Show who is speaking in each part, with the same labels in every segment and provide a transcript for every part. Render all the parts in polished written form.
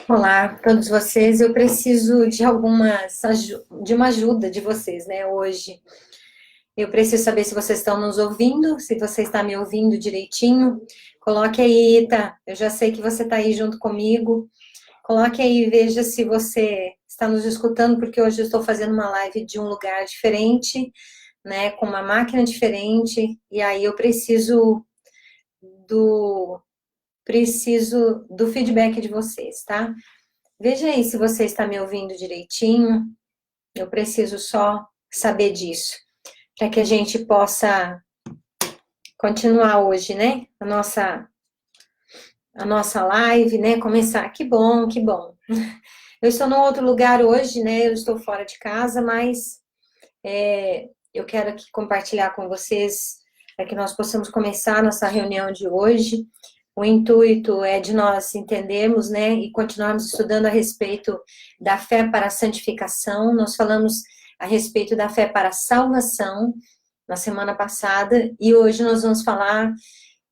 Speaker 1: Olá, a todos vocês. Eu preciso de de uma ajuda de vocês, né, hoje. Eu preciso saber se vocês estão nos ouvindo, se você está me ouvindo direitinho. Coloque aí, tá? Eu já sei que você está aí junto comigo. Coloque aí e veja se você está nos escutando, porque hoje eu estou fazendo uma live de um lugar diferente, né, com uma máquina diferente, e aí eu do preciso do feedback de vocês, tá? Veja aí se você está me ouvindo direitinho. Eu preciso só saber disso, para que a gente possa continuar hoje, né? A nossa live, né? Começar. Que bom, que bom. Eu estou num outro lugar hoje, né? Eu estou fora de casa, mas eu quero aqui compartilhar com vocês para que nós possamos começar a nossa reunião de hoje. O intuito é de nós entendermos, né, e continuarmos estudando a respeito da fé para a santificação. Nós falamos a respeito da fé para a salvação na semana passada, e hoje nós vamos falar,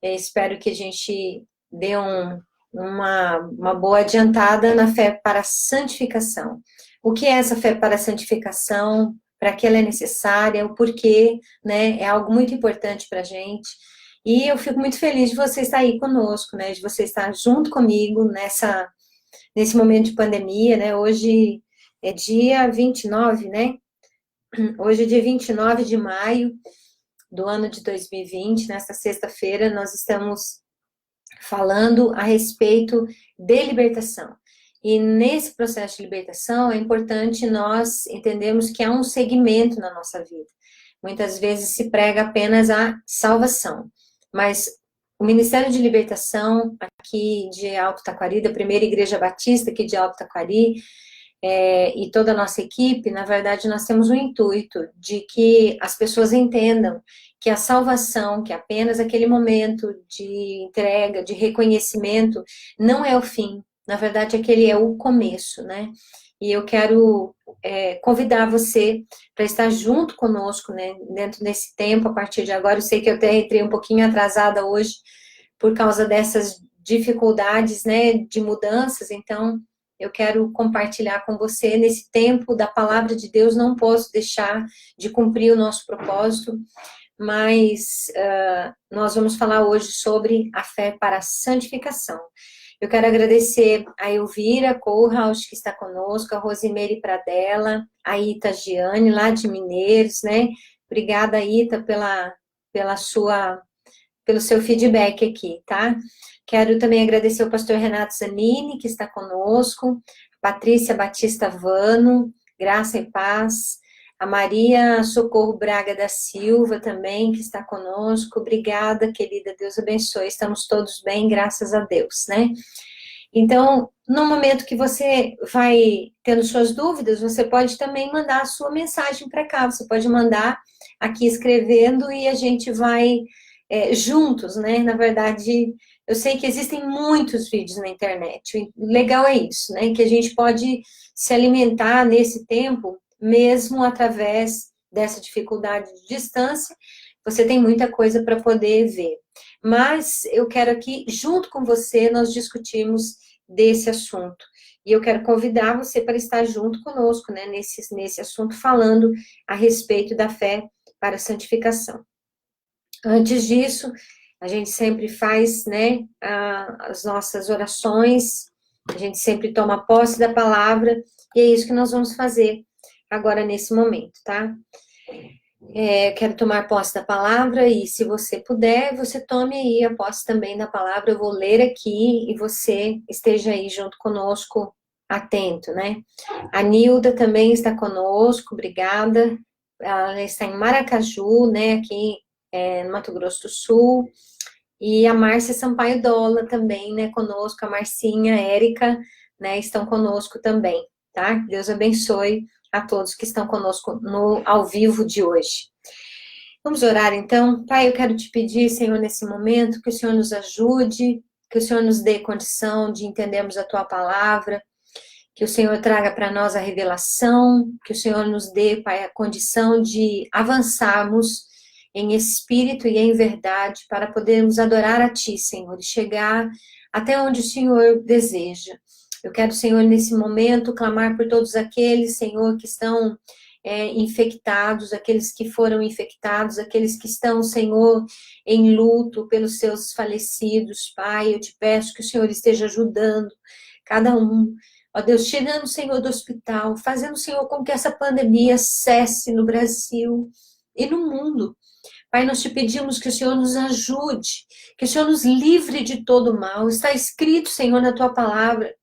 Speaker 1: espero que a gente dê uma boa adiantada na fé para a santificação. O que é essa fé para a santificação? Para que ela é necessária? O porquê, né? É algo muito importante para a gente. E eu fico muito feliz de você estar aí conosco, né? De você estar junto comigo nesse momento de pandemia, né? Hoje é dia 29, né? Hoje é dia 29 de maio do ano de 2020, nesta sexta-feira, nós estamos falando a respeito de libertação. E nesse processo de libertação, é importante nós entendermos que há um segmento na nossa vida. Muitas vezes se prega apenas a salvação, mas o Ministério de Libertação aqui de Alto Taquari, da Primeira Igreja Batista aqui de Alto Taquari, e toda a nossa equipe, na verdade, nós temos o intuito de que as pessoas entendam que a salvação, que apenas aquele momento de entrega, de reconhecimento, não é o fim. Na verdade, aquele é o começo, né? E eu quero convidar você para estar junto conosco, né? Dentro desse tempo, a partir de agora. Eu sei que eu até entrei um pouquinho atrasada hoje por causa dessas dificuldades, né? De mudanças, então eu quero compartilhar com você nesse tempo da palavra de Deus. Não posso deixar de cumprir o nosso propósito, mas nós vamos falar hoje sobre a fé para a santificação. Eu quero agradecer a Elvira Kohlhaus, que está conosco, a Rosimeire Pradella, a Ita Giane, lá de Mineiros, né? Obrigada, Ita, pelo seu feedback aqui, tá? Quero também agradecer ao pastor Renato Zanini, que está conosco, Patrícia Batista Vano, graça e paz, a Maria Socorro Braga da Silva também, que está conosco. Obrigada, querida, Deus abençoe, estamos todos bem, graças a Deus, né? Então, no momento que você vai tendo suas dúvidas, você pode também mandar a sua mensagem para cá, você pode mandar aqui escrevendo e a gente vai juntos, né? Na verdade, eu sei que existem muitos vídeos na internet, o legal é isso, né? Que a gente pode se alimentar nesse tempo, mesmo através dessa dificuldade de distância, você tem muita coisa para poder ver. Mas eu quero aqui, junto com você, nós discutirmos desse assunto. E eu quero convidar você para estar junto conosco, né, nesse assunto, falando a respeito da fé para a santificação. Antes disso, a gente sempre faz, né, as nossas orações, a gente sempre toma posse da palavra, e é isso que nós vamos fazer agora nesse momento, tá? Quero tomar posse da palavra, e se você puder, você tome aí a posse também da palavra. Eu vou ler aqui e você esteja aí junto conosco, atento, né? A Nilda também está conosco, obrigada. Ela está em Maracaju, né, aqui no Mato Grosso do Sul. E a Márcia Sampaio Dola também, né, conosco. A Marcinha, a Érica, né, estão conosco também, tá? Deus abençoe a todos que estão conosco ao vivo de hoje. Vamos orar então? Pai, eu quero te pedir, Senhor, nesse momento, que o Senhor nos ajude, que o Senhor nos dê condição de entendermos a tua palavra, que o Senhor traga para nós a revelação, que o Senhor nos dê, Pai, a condição de avançarmos em espírito e em verdade, para podermos adorar a Ti, Senhor, e chegar até onde o Senhor deseja. Eu quero, Senhor, nesse momento, clamar por todos aqueles, Senhor, que estão infectados, aqueles que foram infectados, aqueles que estão, Senhor, em luto pelos seus falecidos, Pai. Eu te peço que o Senhor esteja ajudando cada um. Ó Deus, tirando o Senhor do hospital, fazendo, Senhor, com que essa pandemia cesse no Brasil e no mundo. Pai, nós te pedimos que o Senhor nos ajude, que o Senhor nos livre de todo mal. Está escrito, Senhor, na tua palavra,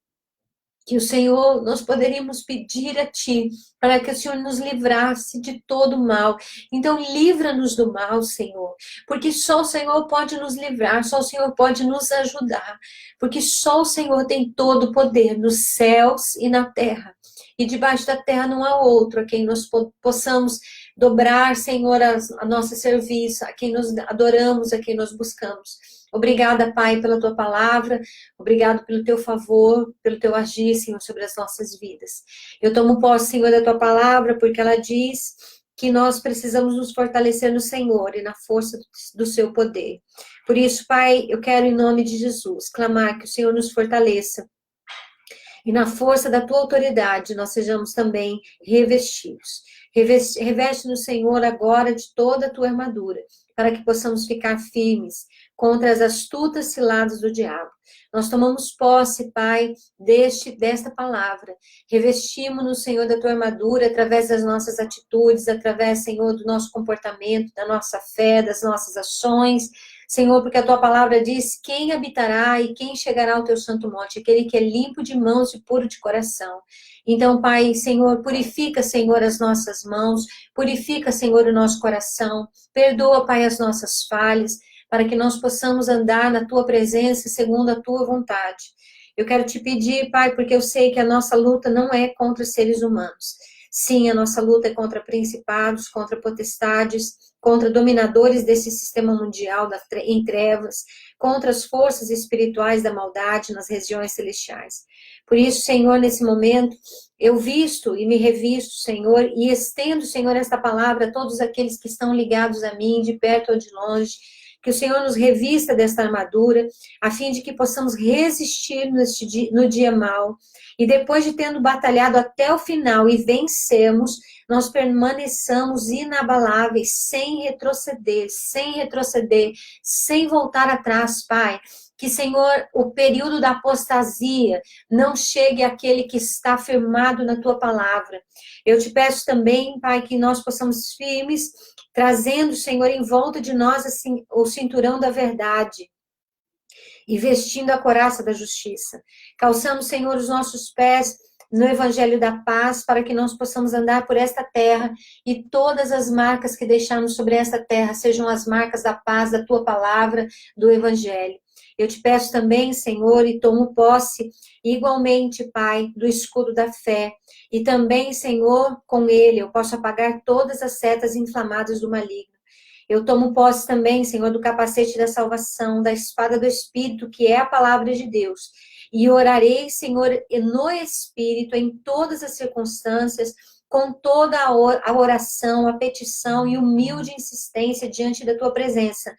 Speaker 1: que o Senhor, nós poderíamos pedir a Ti, para que o Senhor nos livrasse de todo mal. Então, livra-nos do mal, Senhor, porque só o Senhor pode nos livrar, só o Senhor pode nos ajudar, porque só o Senhor tem todo o poder nos céus e na terra. E debaixo da terra não há outro a quem nós possamos dobrar, Senhor, a nosso serviço, a quem nós adoramos, a quem nós buscamos. Obrigada, Pai, pela Tua palavra, obrigado pelo Teu favor, pelo Teu agir, Senhor, sobre as nossas vidas. Eu tomo posse, Senhor, da Tua palavra, porque ela diz que nós precisamos nos fortalecer no Senhor e na força do Seu poder. Por isso, Pai, eu quero, em nome de Jesus, clamar que o Senhor nos fortaleça e na força da Tua autoridade nós sejamos também revestidos. Reveste-nos, Senhor, agora de toda a Tua armadura, para que possamos ficar firmes contra as astutas ciladas do diabo. Nós tomamos posse, Pai, desta palavra. Revestimos-nos, Senhor, da Tua armadura, através das nossas atitudes, através, Senhor, do nosso comportamento, da nossa fé, das nossas ações. Senhor, porque a Tua palavra diz, quem habitará e quem chegará ao Teu santo monte? Aquele que é limpo de mãos e puro de coração. Então, Pai, Senhor, purifica, Senhor, as nossas mãos, purifica, Senhor, o nosso coração, perdoa, Pai, as nossas falhas, para que nós possamos andar na Tua presença segundo a Tua vontade. Eu quero te pedir, Pai, porque eu sei que a nossa luta não é contra seres humanos. Sim, a nossa luta é contra principados, contra potestades, contra dominadores desse sistema mundial em trevas, contra as forças espirituais da maldade nas regiões celestiais. Por isso, Senhor, nesse momento, eu visto e me revisto, Senhor, e estendo, Senhor, esta palavra a todos aqueles que estão ligados a mim, de perto ou de longe, que o Senhor nos revista desta armadura, a fim de que possamos resistir no dia mau, e depois de tendo batalhado até o final e vencemos, nós permaneçamos inabaláveis, sem retroceder, sem voltar atrás, Pai. Que, Senhor, o período da apostasia não chegue àquele que está firmado na Tua palavra. Eu te peço também, Pai, que nós possamos firmes, trazendo, Senhor, em volta de nós assim, o cinturão da verdade e vestindo a couraça da justiça. Calçamos, Senhor, os nossos pés no Evangelho da Paz, para que nós possamos andar por esta terra e todas as marcas que deixamos sobre esta terra sejam as marcas da paz, da Tua palavra, do Evangelho. Eu te peço também, Senhor, e tomo posse igualmente, Pai, do escudo da fé. E também, Senhor, com ele eu posso apagar todas as setas inflamadas do maligno. Eu tomo posse também, Senhor, do capacete da salvação, da espada do Espírito, que é a palavra de Deus. E orarei, Senhor, no Espírito, em todas as circunstâncias, com toda a oração, a petição e humilde insistência diante da Tua presença.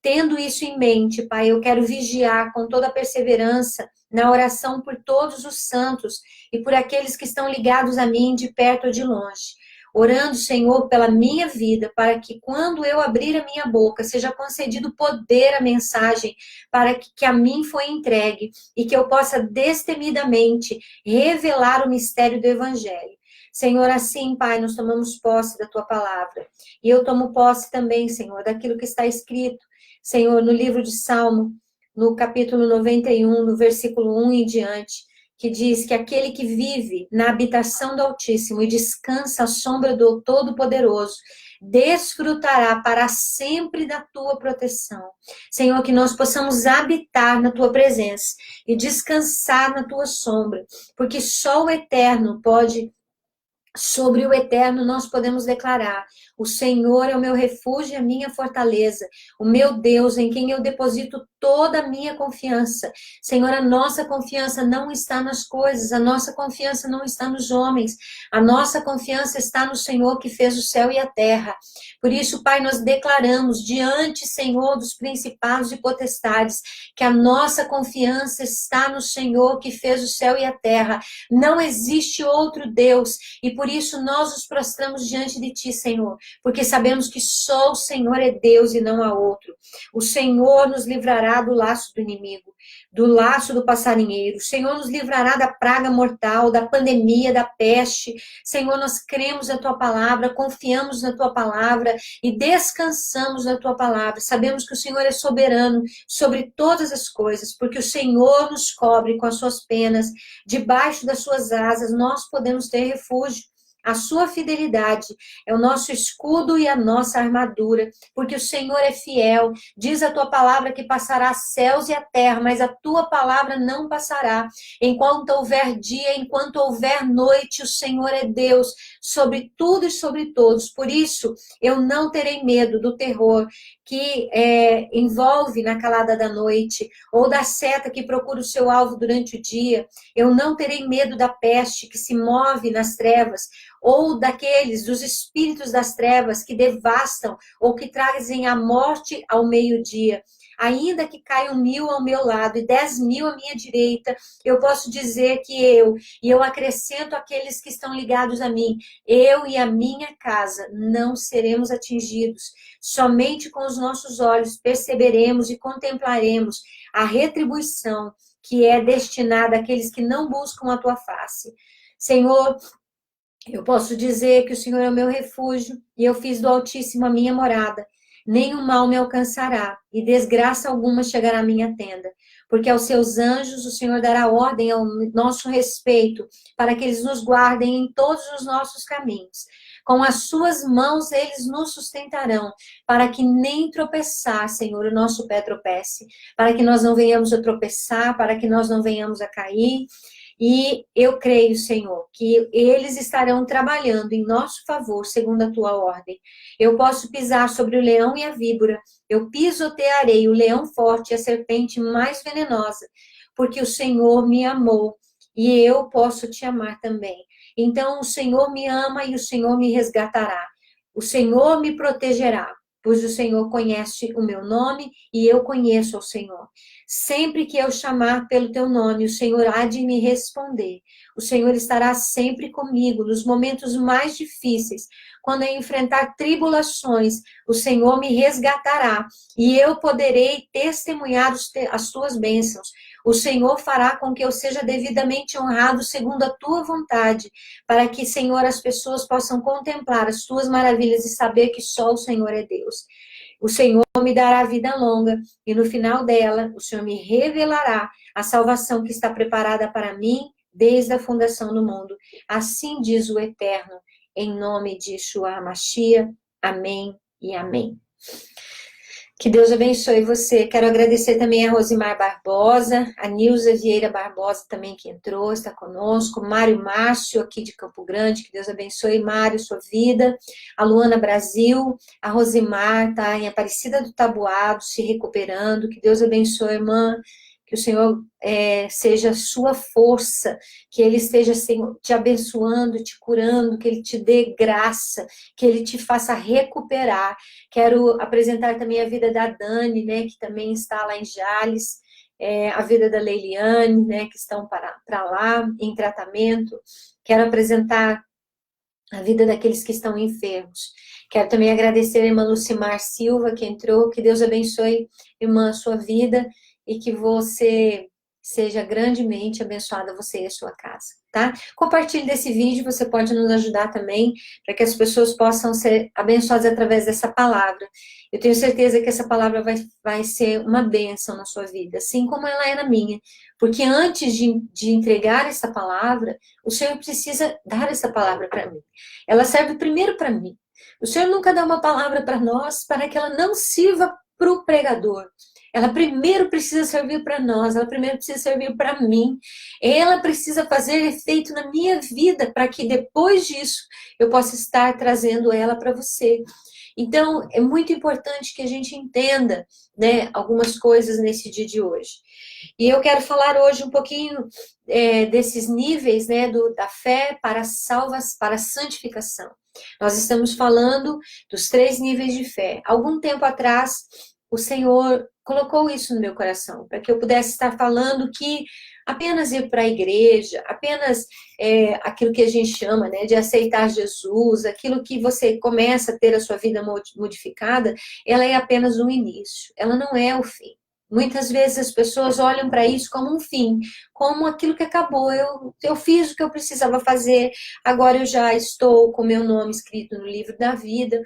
Speaker 1: Tendo isso em mente, Pai, eu quero vigiar com toda a perseverança na oração por todos os santos e por aqueles que estão ligados a mim de perto ou de longe. Orando, Senhor, pela minha vida, para que quando eu abrir a minha boca, seja concedido poder à mensagem para que a mim foi entregue e que eu possa destemidamente revelar o mistério do Evangelho. Senhor, assim, Pai, nós tomamos posse da Tua palavra. E eu tomo posse também, Senhor, daquilo que está escrito, Senhor, no livro de Salmo, no capítulo 91, no versículo 1 em diante, que diz que aquele que vive na habitação do Altíssimo e descansa à sombra do Todo-Poderoso, desfrutará para sempre da Tua proteção. Senhor, que nós possamos habitar na Tua presença e descansar na Tua sombra, porque só o Eterno pode. Sobre o Eterno nós podemos declarar, O Senhor é o meu refúgio e a minha fortaleza, o meu Deus em quem eu deposito toda a minha confiança. Senhor, a nossa confiança não está nas coisas, a nossa confiança não está nos homens, a nossa confiança está no Senhor que fez o céu e a terra. Por isso, Pai, nós declaramos diante, Senhor, dos principados e potestades, que a nossa confiança está no Senhor que fez o céu e a terra. Não existe outro Deus, e por isso nós nos prostramos diante de Ti, Senhor, porque sabemos que só o Senhor é Deus e não há outro. O Senhor nos livrará do laço do inimigo, do laço do passarinheiro. O Senhor nos livrará da praga mortal, da pandemia, da peste. Senhor, nós cremos na Tua palavra, confiamos na Tua palavra e descansamos na Tua palavra. Sabemos que o Senhor é soberano sobre todas as coisas, porque o Senhor nos cobre com as Suas penas, debaixo das Suas asas nós podemos ter refúgio. A sua fidelidade é o nosso escudo e a nossa armadura, porque o Senhor é fiel. Diz a tua palavra que passará céus e a terra, mas a tua palavra não passará. Enquanto houver dia, enquanto houver noite, o Senhor é Deus sobre tudo e sobre todos. Por isso, eu não terei medo do terror que envolve na calada da noite, ou da seta que procura o seu alvo durante o dia. Eu não terei medo da peste que se move nas trevas, ou dos espíritos das trevas que devastam ou que trazem a morte ao meio-dia. Ainda que caiam 1000 ao meu lado e 10.000 à minha direita, eu posso dizer que eu acrescento aqueles que estão ligados a mim, eu e a minha casa não seremos atingidos. Somente com os nossos olhos perceberemos e contemplaremos a retribuição que é destinada àqueles que não buscam a tua face. Senhor, eu posso dizer que o Senhor é o meu refúgio e eu fiz do Altíssimo a minha morada. Nenhum mal me alcançará e desgraça alguma chegará à minha tenda. Porque aos seus anjos o Senhor dará ordem ao nosso respeito para que eles nos guardem em todos os nossos caminhos. Com as suas mãos eles nos sustentarão, para que nem tropeçar, Senhor, o nosso pé tropece. Para que nós não venhamos a tropeçar, para que nós não venhamos a cair. E eu creio, Senhor, que eles estarão trabalhando em nosso favor, segundo a tua ordem. Eu posso pisar sobre o leão e a víbora, eu pisotearei o leão forte e a serpente mais venenosa, porque o Senhor me amou e eu posso te amar também. Então o Senhor me ama e o Senhor me resgatará. O Senhor me protegerá, pois o Senhor conhece o meu nome e eu conheço o Senhor. Sempre que eu chamar pelo teu nome, o Senhor há de me responder. O Senhor estará sempre comigo nos momentos mais difíceis. Quando eu enfrentar tribulações, o Senhor me resgatará e eu poderei testemunhar as tuas bênçãos. O Senhor fará com que eu seja devidamente honrado segundo a tua vontade, para que, Senhor, as pessoas possam contemplar as tuas maravilhas e saber que só o Senhor é Deus. O Senhor me dará vida longa e no final dela o Senhor me revelará a salvação que está preparada para mim desde a fundação do mundo. Assim diz o Eterno, em nome de Yeshua HaMashiach. Amém e amém. Que Deus abençoe você. Quero agradecer também a Rosimar Barbosa, a Nilza Vieira Barbosa também que entrou, está conosco, Mário Márcio aqui de Campo Grande, que Deus abençoe, Mário, sua vida, a Luana Brasil, a Rosimar, tá em Aparecida do Taboado, se recuperando, que Deus abençoe, irmã, que o Senhor seja sua força, que Ele esteja, Senhor, te abençoando, te curando, que Ele te dê graça, que Ele te faça recuperar. Quero apresentar também a vida da Dani, né, que também está lá em Jales, a vida da Leiliane, né, que estão para lá, em tratamento. Quero apresentar a vida daqueles que estão enfermos. Quero também agradecer a irmã Lucimar Silva, que entrou, que Deus abençoe, irmã, a sua vida, e que você seja grandemente abençoada, você e a sua casa, tá? Compartilhe desse vídeo, você pode nos ajudar também, para que as pessoas possam ser abençoadas através dessa palavra. Eu tenho certeza que essa palavra vai ser uma bênção na sua vida, assim como ela é na minha. Porque antes de entregar essa palavra, o Senhor precisa dar essa palavra para mim. Ela serve primeiro para mim. O Senhor nunca dá uma palavra para nós para que ela não sirva para o pregador. ela primeiro precisa servir para nós, ela primeiro precisa servir para mim, ela precisa fazer efeito na minha vida, para que depois disso eu possa estar trazendo ela para você. Então, é muito importante que a gente entenda, né, algumas coisas nesse dia de hoje. E eu quero falar hoje um pouquinho desses níveis, né, da fé para para a santificação. Nós estamos falando dos 3 níveis de fé. Algum tempo atrás, o Senhor colocou isso no meu coração, para que eu pudesse estar falando que apenas ir para a igreja, apenas aquilo que a gente chama, né, de aceitar Jesus, aquilo que você começa a ter a sua vida modificada, ela é apenas um início, ela não é o fim. Muitas vezes as pessoas olham para isso como um fim, como aquilo que acabou. Eu fiz o que eu precisava fazer, agora eu já estou com meu nome escrito no livro da vida,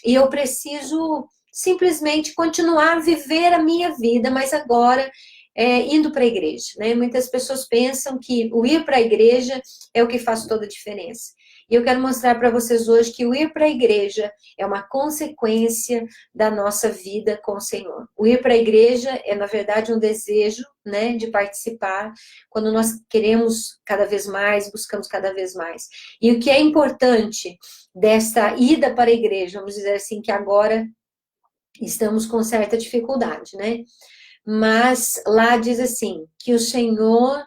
Speaker 1: e eu preciso simplesmente continuar a viver a minha vida, mas agora indo para a igreja, né? Muitas pessoas pensam que o ir para a igreja é o que faz toda a diferença. E eu quero mostrar para vocês hoje que o ir para a igreja é uma consequência da nossa vida com o Senhor. O ir para a igreja é, na verdade, um desejo, né, de participar, quando nós queremos cada vez mais, buscamos cada vez mais. E o que é importante desta ida para a igreja, vamos dizer assim, que agora estamos com certa dificuldade, né? Mas lá diz assim, que o Senhor,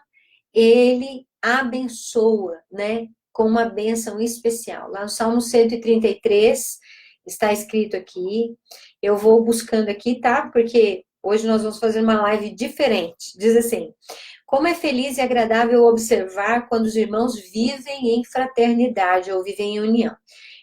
Speaker 1: Ele abençoa, né? Com uma bênção especial. Lá no Salmo 133, está escrito aqui, eu vou buscando aqui, tá? Porque hoje nós vamos fazer uma live diferente. Diz assim, como é feliz e agradável observar quando os irmãos vivem em fraternidade ou vivem em união.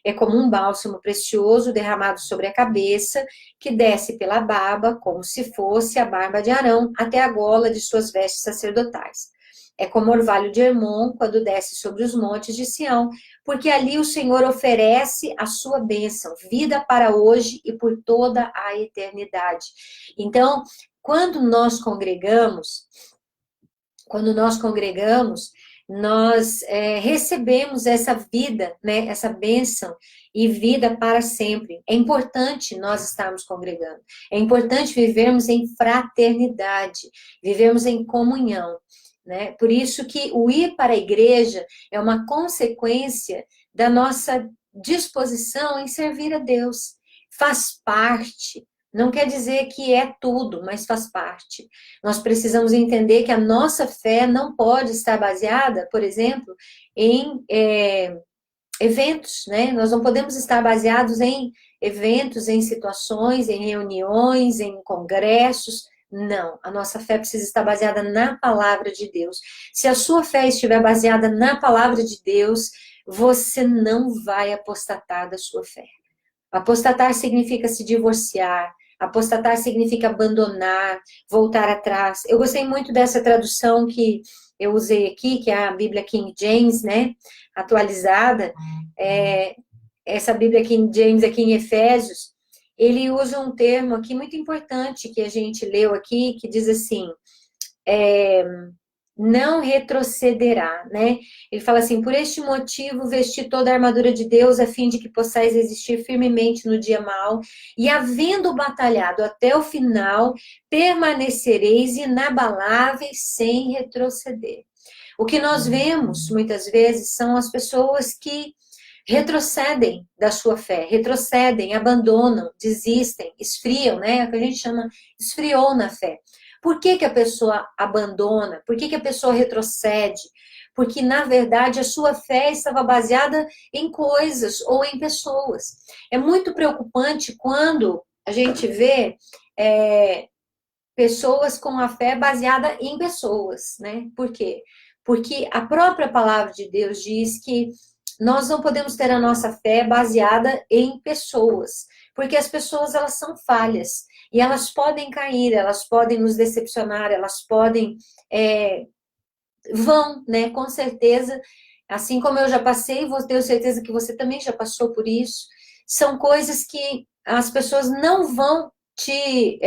Speaker 1: É como um bálsamo precioso derramado sobre a cabeça, que desce pela barba, como se fosse a barba de Arão, até a gola de suas vestes sacerdotais. É como o orvalho de Hermon, quando desce sobre os montes de Sião, porque ali o Senhor oferece a sua bênção, vida para hoje e por toda a eternidade. Então, quando nós congregamos, nós recebemos essa vida, né, essa bênção e vida para sempre. É importante nós estarmos congregando. É importante vivermos em fraternidade, vivermos em comunhão, né? Por isso que o ir para a igreja é uma consequência da nossa disposição em servir a Deus. Faz parte. Não quer dizer que é tudo, mas faz parte. Nós precisamos entender que a nossa fé não pode estar baseada, por exemplo, em eventos, né? Nós não podemos estar baseados em eventos, em situações, em reuniões, em congressos. Não, a nossa fé precisa estar baseada na palavra de Deus. Se a sua fé estiver baseada na palavra de Deus, você não vai apostatar da sua fé. Apostatar significa se divorciar, apostatar significa abandonar, voltar atrás. Eu gostei muito dessa tradução que eu usei aqui, que é a Bíblia King James, né, atualizada. Essa Bíblia King James aqui em Efésios, ele usa um termo aqui muito importante que a gente leu aqui, que diz assim, não retrocederá, né? Ele fala assim, por este motivo, vesti toda a armadura de Deus, a fim de que possais resistir firmemente no dia mau, e havendo batalhado até o final, permanecereis inabaláveis sem retroceder. O que nós vemos, muitas vezes, são as pessoas que retrocedem da sua fé, retrocedem, abandonam, desistem, esfriam, né? É o que a gente chama, esfriou na fé. Por que que a pessoa abandona? Por que que a pessoa retrocede? Porque, na verdade, a sua fé estava baseada em coisas ou em pessoas. É muito preocupante quando a gente vê pessoas com a fé baseada em pessoas, né? Por quê? Porque a própria palavra de Deus diz que nós não podemos ter a nossa fé baseada em pessoas, porque as pessoas, elas são falhas, e elas podem cair, elas podem nos decepcionar, elas podem, vão, né, com certeza, assim como eu já passei, vou ter certeza que você também já passou por isso, são coisas que as pessoas não vão te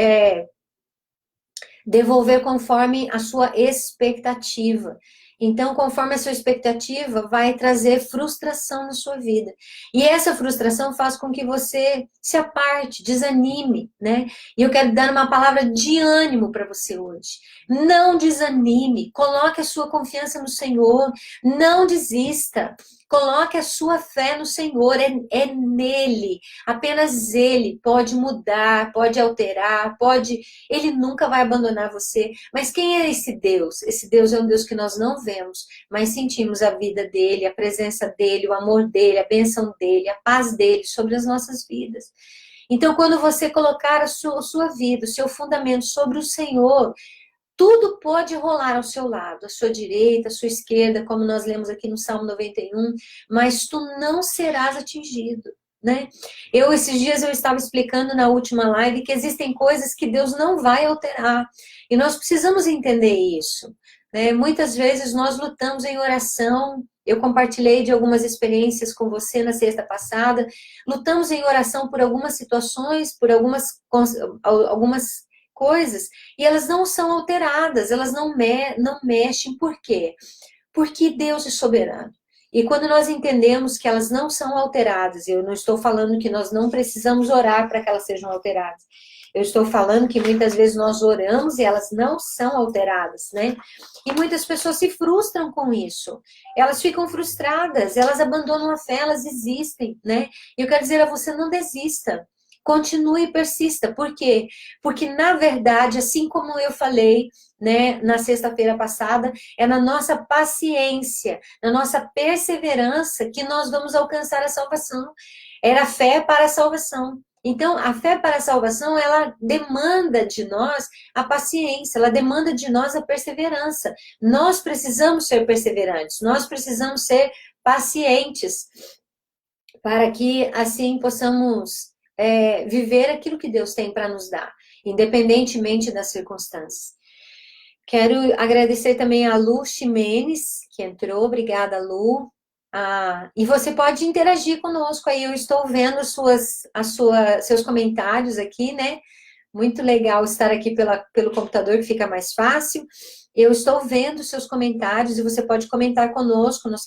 Speaker 1: devolver conforme a sua expectativa. Então, conforme a sua expectativa, vai trazer frustração na sua vida. E essa frustração faz com que você se aparte, desanime, né? E eu quero dar uma palavra de ânimo para você hoje. Não desanime, coloque a sua confiança no Senhor, não desista. Coloque a sua fé no Senhor, é nele, apenas ele pode mudar, pode alterar, ele nunca vai abandonar você. Mas quem é esse Deus? Esse Deus é um Deus que nós não vemos, mas sentimos a vida dele, a presença dele, o amor dele, a bênção dele, a paz dele sobre as nossas vidas. Então, quando você colocar a sua vida, o seu fundamento sobre o Senhor, tudo pode rolar ao seu lado, à sua direita, à sua esquerda, como nós lemos aqui no Salmo 91, mas tu não serás atingido, né? Esses dias eu estava explicando na última live que existem coisas que Deus não vai alterar, e nós precisamos entender isso, né? Muitas vezes nós lutamos em oração. Eu compartilhei de algumas experiências com você na sexta passada. Lutamos em oração por algumas situações, por algumas coisas, e elas não são alteradas, elas não mexem. Por quê? Porque Deus é soberano. E quando nós entendemos que elas não são alteradas, eu não estou falando que nós não precisamos orar para que elas sejam alteradas. Eu estou falando que muitas vezes nós oramos e elas não são alteradas, né? E muitas pessoas se frustram com isso. Elas ficam frustradas, elas abandonam a fé, elas desistem, né? E eu quero dizer a você, não desista. Continue e persista. Por quê? Porque, na verdade, assim como eu falei, né, na sexta-feira passada, é na nossa paciência, na nossa perseverança que nós vamos alcançar a salvação. Era fé para a salvação. Então, a fé para a salvação, ela demanda de nós a paciência, ela demanda de nós a perseverança. Nós precisamos ser perseverantes, nós precisamos ser pacientes, para que assim possamos viver aquilo que Deus tem para nos dar, independentemente das circunstâncias. Quero agradecer também a Lu Ximenes, que entrou. Obrigada, Lu. E você pode interagir conosco aí, eu estou vendo seus comentários aqui, né? Muito legal estar aqui pelo computador, que fica mais fácil. Eu estou vendo seus comentários e você pode comentar conosco. Nós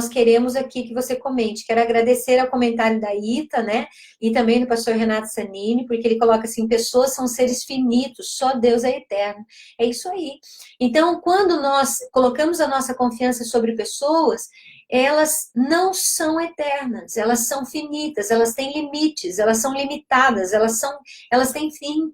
Speaker 1: queremos aqui que você comente. Quero agradecer ao comentário da Ita, né? E também do pastor Renato Sanini, porque ele coloca assim: pessoas são seres finitos, só Deus é eterno. É isso aí. Então, quando nós colocamos a nossa confiança sobre pessoas, elas não são eternas, elas são finitas, elas têm limites, elas são limitadas, elas têm fim.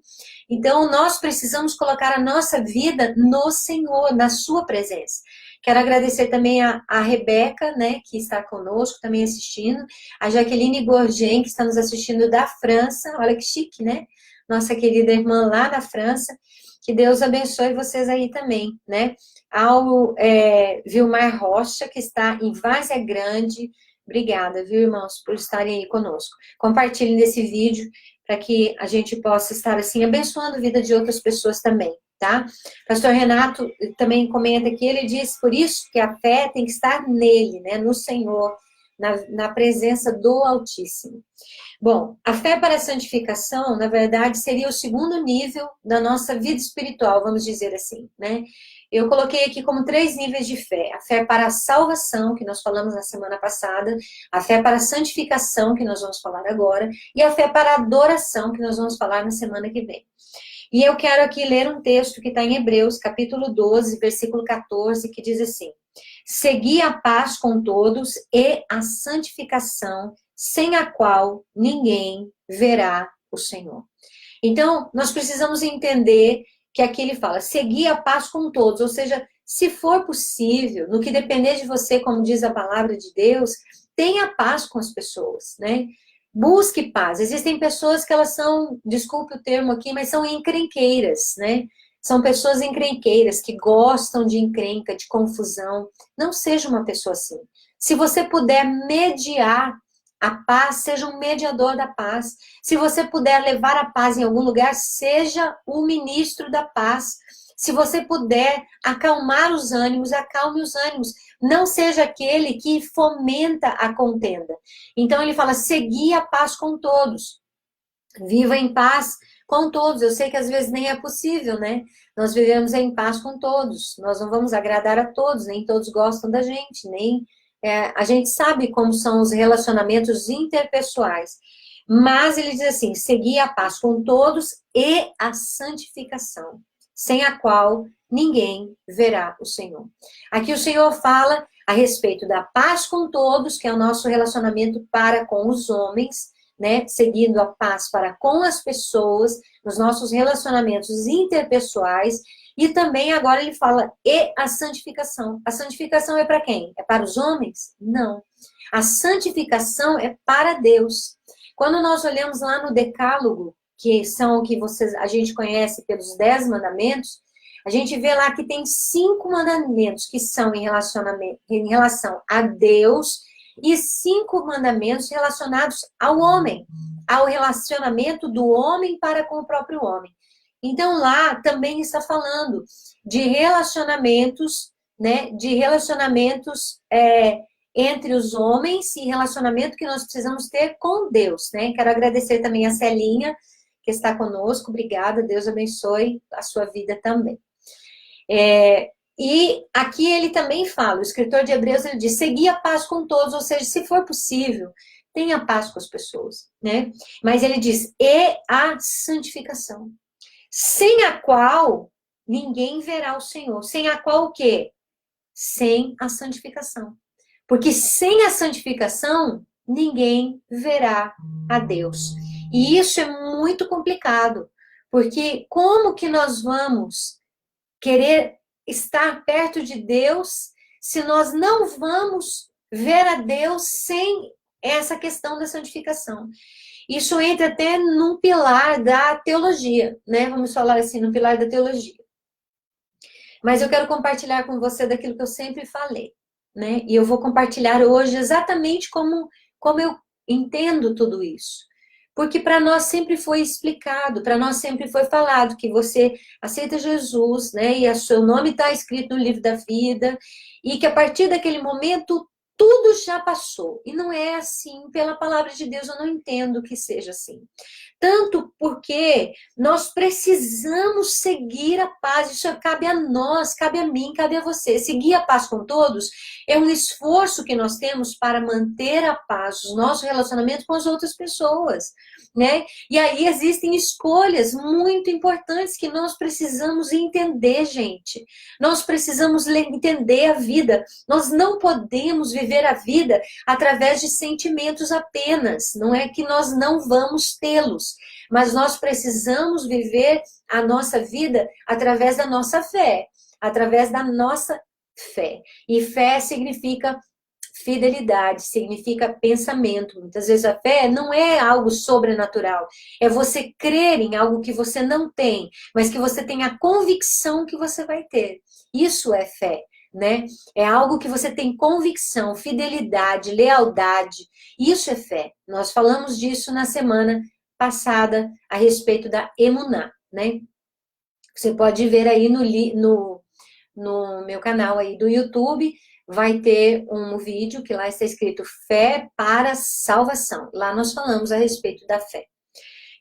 Speaker 1: Então, nós precisamos colocar a nossa vida no Senhor, na sua presença. Quero agradecer também a Rebeca, né, que está conosco, também assistindo, a Jaqueline Bourgen, que está nos assistindo da França. Olha que chique, né? Nossa querida irmã lá da França. Que Deus abençoe vocês aí também, né? Ao Vilmar Rocha, que está em Várzea Grande. Obrigada, viu, irmãos, por estarem aí conosco. Compartilhem desse vídeo para que a gente possa estar, assim, abençoando a vida de outras pessoas também, tá? Pastor Renato também comenta aqui, ele diz, por isso que a fé tem que estar nele, né? No Senhor, na presença do Altíssimo. Bom, a fé para a santificação, na verdade, seria o segundo nível da nossa vida espiritual, vamos dizer assim, né? Eu coloquei aqui como 3 níveis de fé. A fé para a salvação, que nós falamos na semana passada, a fé para a santificação, que nós vamos falar agora, e a fé para a adoração, que nós vamos falar na semana que vem. E eu quero aqui ler um texto que está em Hebreus, capítulo 12, versículo 14, que diz assim: segui a paz com todos e a santificação, sem a qual ninguém verá o Senhor. Então, nós precisamos entender que aqui ele fala, seguir a paz com todos, ou seja, se for possível, no que depender de você, como diz a palavra de Deus, tenha paz com as pessoas, né? Busque paz. Existem pessoas que elas são, desculpe o termo aqui, mas são encrenqueiras, né? São pessoas encrenqueiras, que gostam de encrenca, de confusão. Não seja uma pessoa assim. Se você puder mediar a paz, seja um mediador da paz. Se você puder levar a paz em algum lugar, seja o ministro da paz. Se você puder acalmar os ânimos, acalme os ânimos. Não seja aquele que fomenta a contenda. Então ele fala, segui a paz com todos. Viva em paz com todos. Eu sei que às vezes nem é possível, né? Nós vivemos em paz com todos. Nós não vamos agradar a todos, nem todos gostam da gente, nem a gente sabe como são os relacionamentos interpessoais. Mas ele diz assim: seguir a paz com todos e a santificação, sem a qual ninguém verá o Senhor. Aqui o Senhor fala a respeito da paz com todos, que é o nosso relacionamento para com os homens, né? Seguindo a paz para com as pessoas, nos nossos relacionamentos interpessoais, e também agora ele fala e a santificação. A santificação é para quem? É para os homens? Não. A santificação é para Deus. Quando nós olhamos lá no Decálogo, que são o que a gente conhece pelos 10 mandamentos, a gente vê lá que tem 5 mandamentos que são em relação a Deus e 5 mandamentos relacionados ao homem, ao relacionamento do homem para com o próprio homem. Então lá também está falando de relacionamentos, né, de relacionamentos entre os homens e relacionamento que nós precisamos ter com Deus, né? Quero agradecer também a Celinha, que está conosco. Obrigada, Deus abençoe a sua vida também. E aqui ele também fala, o escritor de Hebreus, ele diz, seguir a paz com todos, ou seja, se for possível, tenha paz com as pessoas, né? Mas ele diz, e a santificação, sem a qual ninguém verá o Senhor. Sem a qual o quê? Sem a santificação. Porque sem a santificação, ninguém verá a Deus. E isso é muito complicado, porque como que nós vamos querer estar perto de Deus se nós não vamos ver a Deus sem essa questão da santificação? Isso entra até num pilar da teologia, né? Vamos falar assim, no pilar da teologia. Mas eu quero compartilhar com você daquilo que eu sempre falei, né? E eu vou compartilhar hoje exatamente como eu entendo tudo isso. Porque para nós sempre foi explicado, para nós sempre foi falado que você aceita Jesus, né? E o seu nome está escrito no livro da vida, e que a partir daquele momento tudo já passou. E não é assim, pela palavra de Deus, eu não entendo que seja assim. Tanto porque nós precisamos seguir a paz, isso cabe a nós, cabe a mim, cabe a você. Seguir a paz com todos é um esforço que nós temos para manter a paz, os nossos relacionamentos com as outras pessoas, né? E aí existem escolhas muito importantes que nós precisamos entender, gente. Nós precisamos entender a vida. Nós não podemos viver a vida através de sentimentos apenas. Não é que nós não vamos tê-los, mas nós precisamos viver a nossa vida através da nossa fé. Através da nossa fé. E fé significa fidelidade, significa pensamento. Muitas vezes a fé não é algo sobrenatural. É você crer em algo que você não tem, mas que você tem a convicção que você vai ter. Isso é fé, né? É algo que você tem convicção, fidelidade, lealdade. Isso é fé. Nós falamos disso na semana passada a respeito da emuná, né? Você pode ver aí no meu canal aí do YouTube, vai ter um vídeo que lá está escrito Fé para Salvação. Lá nós falamos a respeito da fé.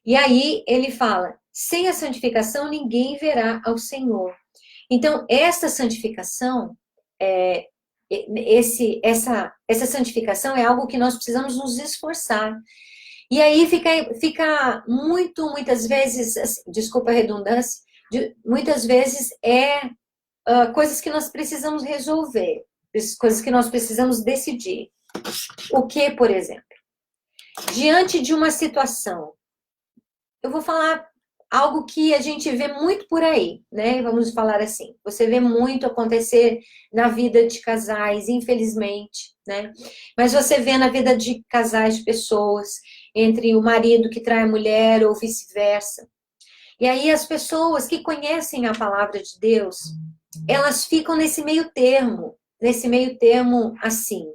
Speaker 1: E aí ele fala, sem a santificação ninguém verá ao Senhor. Então, essa santificação, essa santificação é algo que nós precisamos nos esforçar. E aí fica muitas vezes, desculpa a redundância, muitas vezes coisas que nós precisamos resolver, coisas que nós precisamos decidir. O que, por exemplo? Diante de uma situação, eu vou falar algo que a gente vê muito por aí, né? Vamos falar assim, você vê muito acontecer na vida de casais, infelizmente, né? Mas você vê na vida de casais, de pessoas, entre o marido que trai a mulher ou vice-versa. E aí as pessoas que conhecem a palavra de Deus, elas ficam nesse meio termo assim.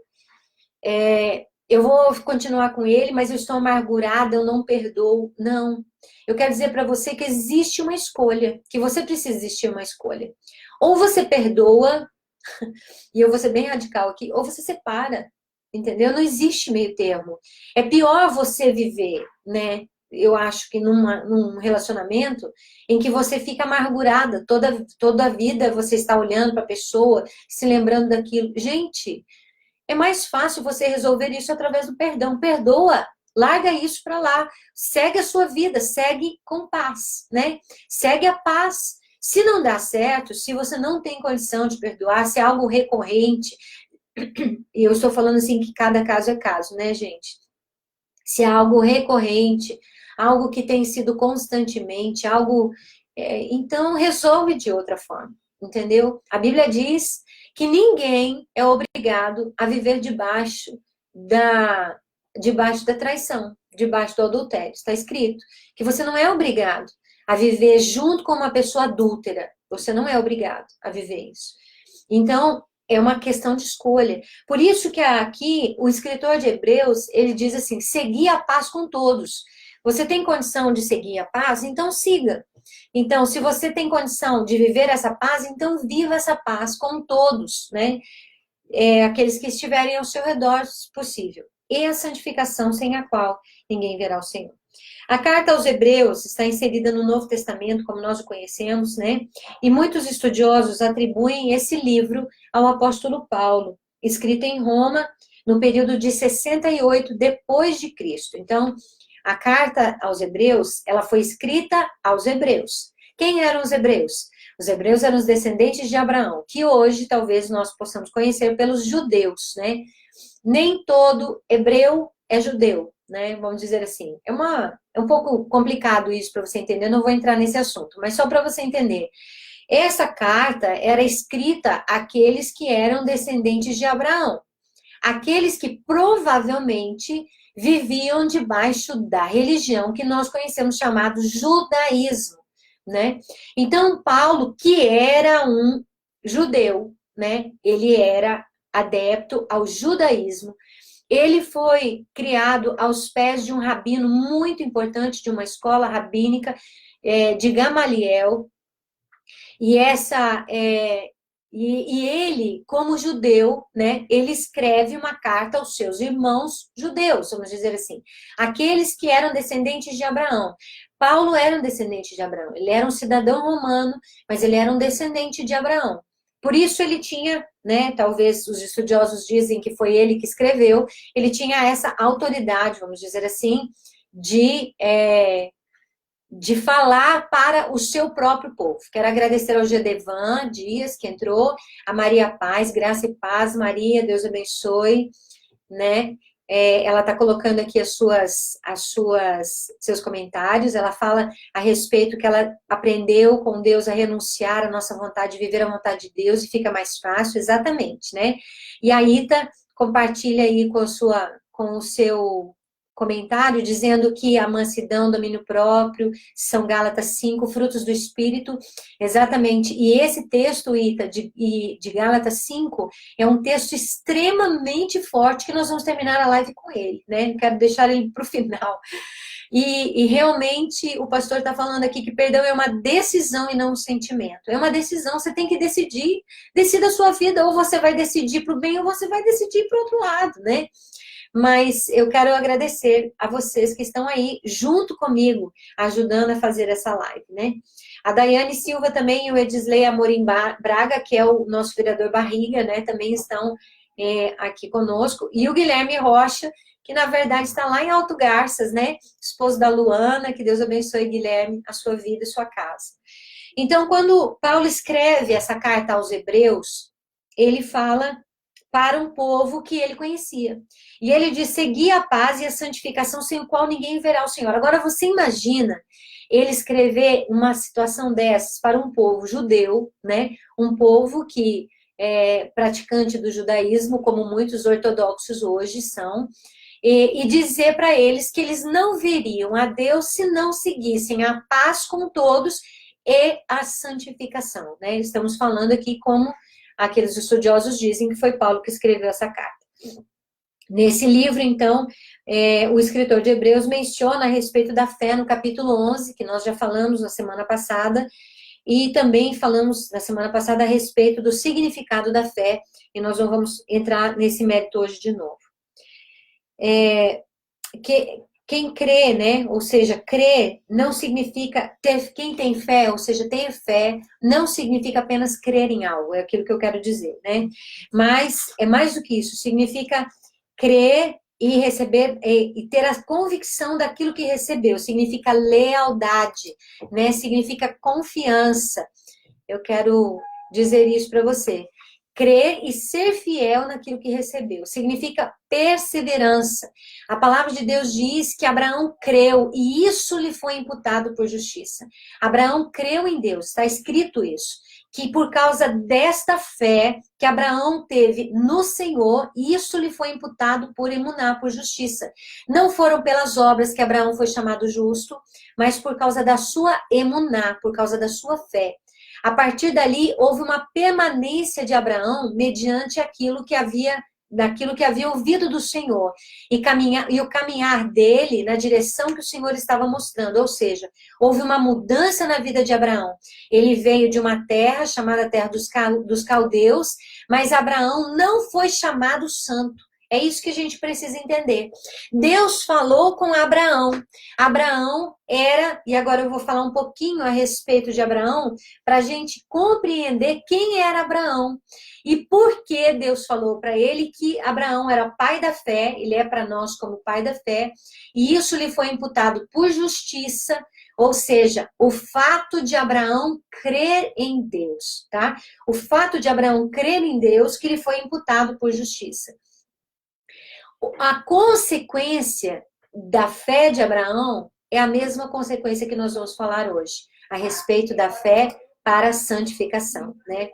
Speaker 1: Eu vou continuar com ele, mas eu estou amargurada, eu não perdoo. Não. Eu quero dizer para você que existe uma escolha, que você precisa existir uma escolha. Ou você perdoa, e eu vou ser bem radical aqui, ou você separa, entendeu? Não existe meio termo. É pior você viver, né? eu acho que num relacionamento em que você fica amargurada, toda a vida você está olhando para a pessoa, se lembrando daquilo. Gente, é mais fácil você resolver isso através do perdão. Perdoa, larga isso para lá, segue a sua vida, segue com paz, né? Segue a paz. Se não dá certo, se você não tem condição de perdoar, se é algo recorrente, e eu estou falando assim que cada caso é caso, né, gente? Se é algo recorrente, algo que tem sido constantemente, algo... então, resolve de outra forma, entendeu? A Bíblia diz que ninguém é obrigado a viver debaixo da traição, debaixo do adultério. Está escrito que você não é obrigado a viver junto com uma pessoa adúltera. Você não é obrigado a viver isso. Então, é uma questão de escolha. Por isso que aqui o escritor de Hebreus, ele diz assim, seguir a paz com todos. Você tem condição de seguir a paz? Então siga. Então, se você tem condição de viver essa paz, então viva essa paz com todos, né? Aqueles que estiverem ao seu redor, se possível. E a santificação sem a qual ninguém verá o Senhor. A carta aos Hebreus está inserida no Novo Testamento, como nós o conhecemos, né? E muitos estudiosos atribuem esse livro ao apóstolo Paulo, escrito em Roma no período de 68 depois de Cristo. Então, a carta aos Hebreus, ela foi escrita aos Hebreus. Quem eram os Hebreus? Os Hebreus eram os descendentes de Abraão, que hoje talvez nós possamos conhecer pelos judeus, né? Nem todo hebreu é judeu, né? Vamos dizer assim. É um pouco complicado isso para você entender, eu não vou entrar nesse assunto, mas só para você entender. Essa carta era escrita àqueles que eram descendentes de Abraão, aqueles que provavelmente viviam debaixo da religião que nós conhecemos chamado judaísmo, né? Então, Paulo, que era um judeu, né? Ele era adepto ao judaísmo. Ele foi criado aos pés de um rabino muito importante, de uma escola rabínica, de Gamaliel. E ele, como judeu, né, ele escreve uma carta aos seus irmãos judeus, vamos dizer assim, aqueles que eram descendentes de Abraão. Paulo era um descendente de Abraão, ele era um cidadão romano, mas ele era um descendente de Abraão. Por isso ele tinha, né, talvez os estudiosos dizem que foi ele que escreveu, ele tinha essa autoridade, vamos dizer assim, de falar para o seu próprio povo. Quero agradecer ao Gedevan Dias, que entrou, a Maria Paz, graça e paz, Maria, Deus abençoe, né? Ela está colocando aqui seus comentários, ela fala a respeito que ela aprendeu com Deus a renunciar à nossa vontade, viver a vontade de Deus e fica mais fácil, exatamente, né? E a Ita compartilha aí com o seu comentário, dizendo que a mansidão, domínio próprio, são Gálatas 5, frutos do Espírito, exatamente, e esse texto, Ita, de Gálatas 5, é um texto extremamente forte, que nós vamos terminar a live com ele, né, não quero deixar ele para o final, e realmente o pastor está falando aqui que perdão é uma decisão e não um sentimento, é uma decisão, você tem que decidir, decida a sua vida, ou você vai decidir para o bem, ou você vai decidir para o outro lado, né, mas eu quero agradecer a vocês que estão aí junto comigo, ajudando a fazer essa live, né? A Daiane Silva também e o Edisley Amorim Braga, que é o nosso vereador Barriga, né? Também estão aqui conosco. E o Guilherme Rocha, que na verdade está lá em Alto Garças, né? Esposo da Luana, que Deus abençoe, Guilherme, a sua vida e sua casa. Então, quando Paulo escreve essa carta aos Hebreus, ele fala para um povo que ele conhecia. E ele diz, seguir a paz e a santificação sem o qual ninguém verá o Senhor. Agora, você imagina ele escrever uma situação dessas para um povo judeu, né? Um povo que é praticante do judaísmo, como muitos ortodoxos hoje são, e dizer para eles que eles não veriam a Deus se não seguissem a paz com todos e a santificação, né? Estamos falando aqui como aqueles estudiosos dizem que foi Paulo que escreveu essa carta. Nesse livro, então, o escritor de Hebreus menciona a respeito da fé no capítulo 11, que nós já falamos na semana passada, e também falamos na semana passada a respeito do significado da fé, e nós não vamos entrar nesse mérito hoje de novo. Quem crê, né? Ou seja, crer não significa ter, quem tem fé, ou seja, ter fé, não significa apenas crer em algo, é aquilo que eu quero dizer, né? Mas é mais do que isso, significa crer e receber e ter a convicção daquilo que recebeu, significa lealdade, né? Significa confiança. Eu quero dizer isso para você. Crer e ser fiel naquilo que recebeu. Significa perseverança. A palavra de Deus diz que Abraão creu e isso lhe foi imputado por justiça. Abraão creu em Deus, está escrito isso. Que por causa desta fé que Abraão teve no Senhor, isso lhe foi imputado por emuná, por justiça. Não foram pelas obras que Abraão foi chamado justo, mas por causa da sua emuná, por causa da sua fé. A partir dali, houve uma permanência de Abraão mediante daquilo que havia ouvido do Senhor. E o caminhar dele na direção que o Senhor estava mostrando. Ou seja, houve uma mudança na vida de Abraão. Ele veio de uma terra chamada Terra dos Caldeus, mas Abraão não foi chamado santo. É isso que a gente precisa entender. Deus falou com Abraão. Abraão era, e agora eu vou falar um pouquinho a respeito de Abraão, para a gente compreender quem era Abraão. E por que Deus falou para ele que Abraão era pai da fé, ele é para nós como pai da fé, e isso lhe foi imputado por justiça, ou seja, o fato de Abraão crer em Deus, tá? O fato de Abraão crer em Deus que lhe foi imputado por justiça. A consequência da fé de Abraão é a mesma consequência que nós vamos falar hoje, a respeito da fé para a santificação, né?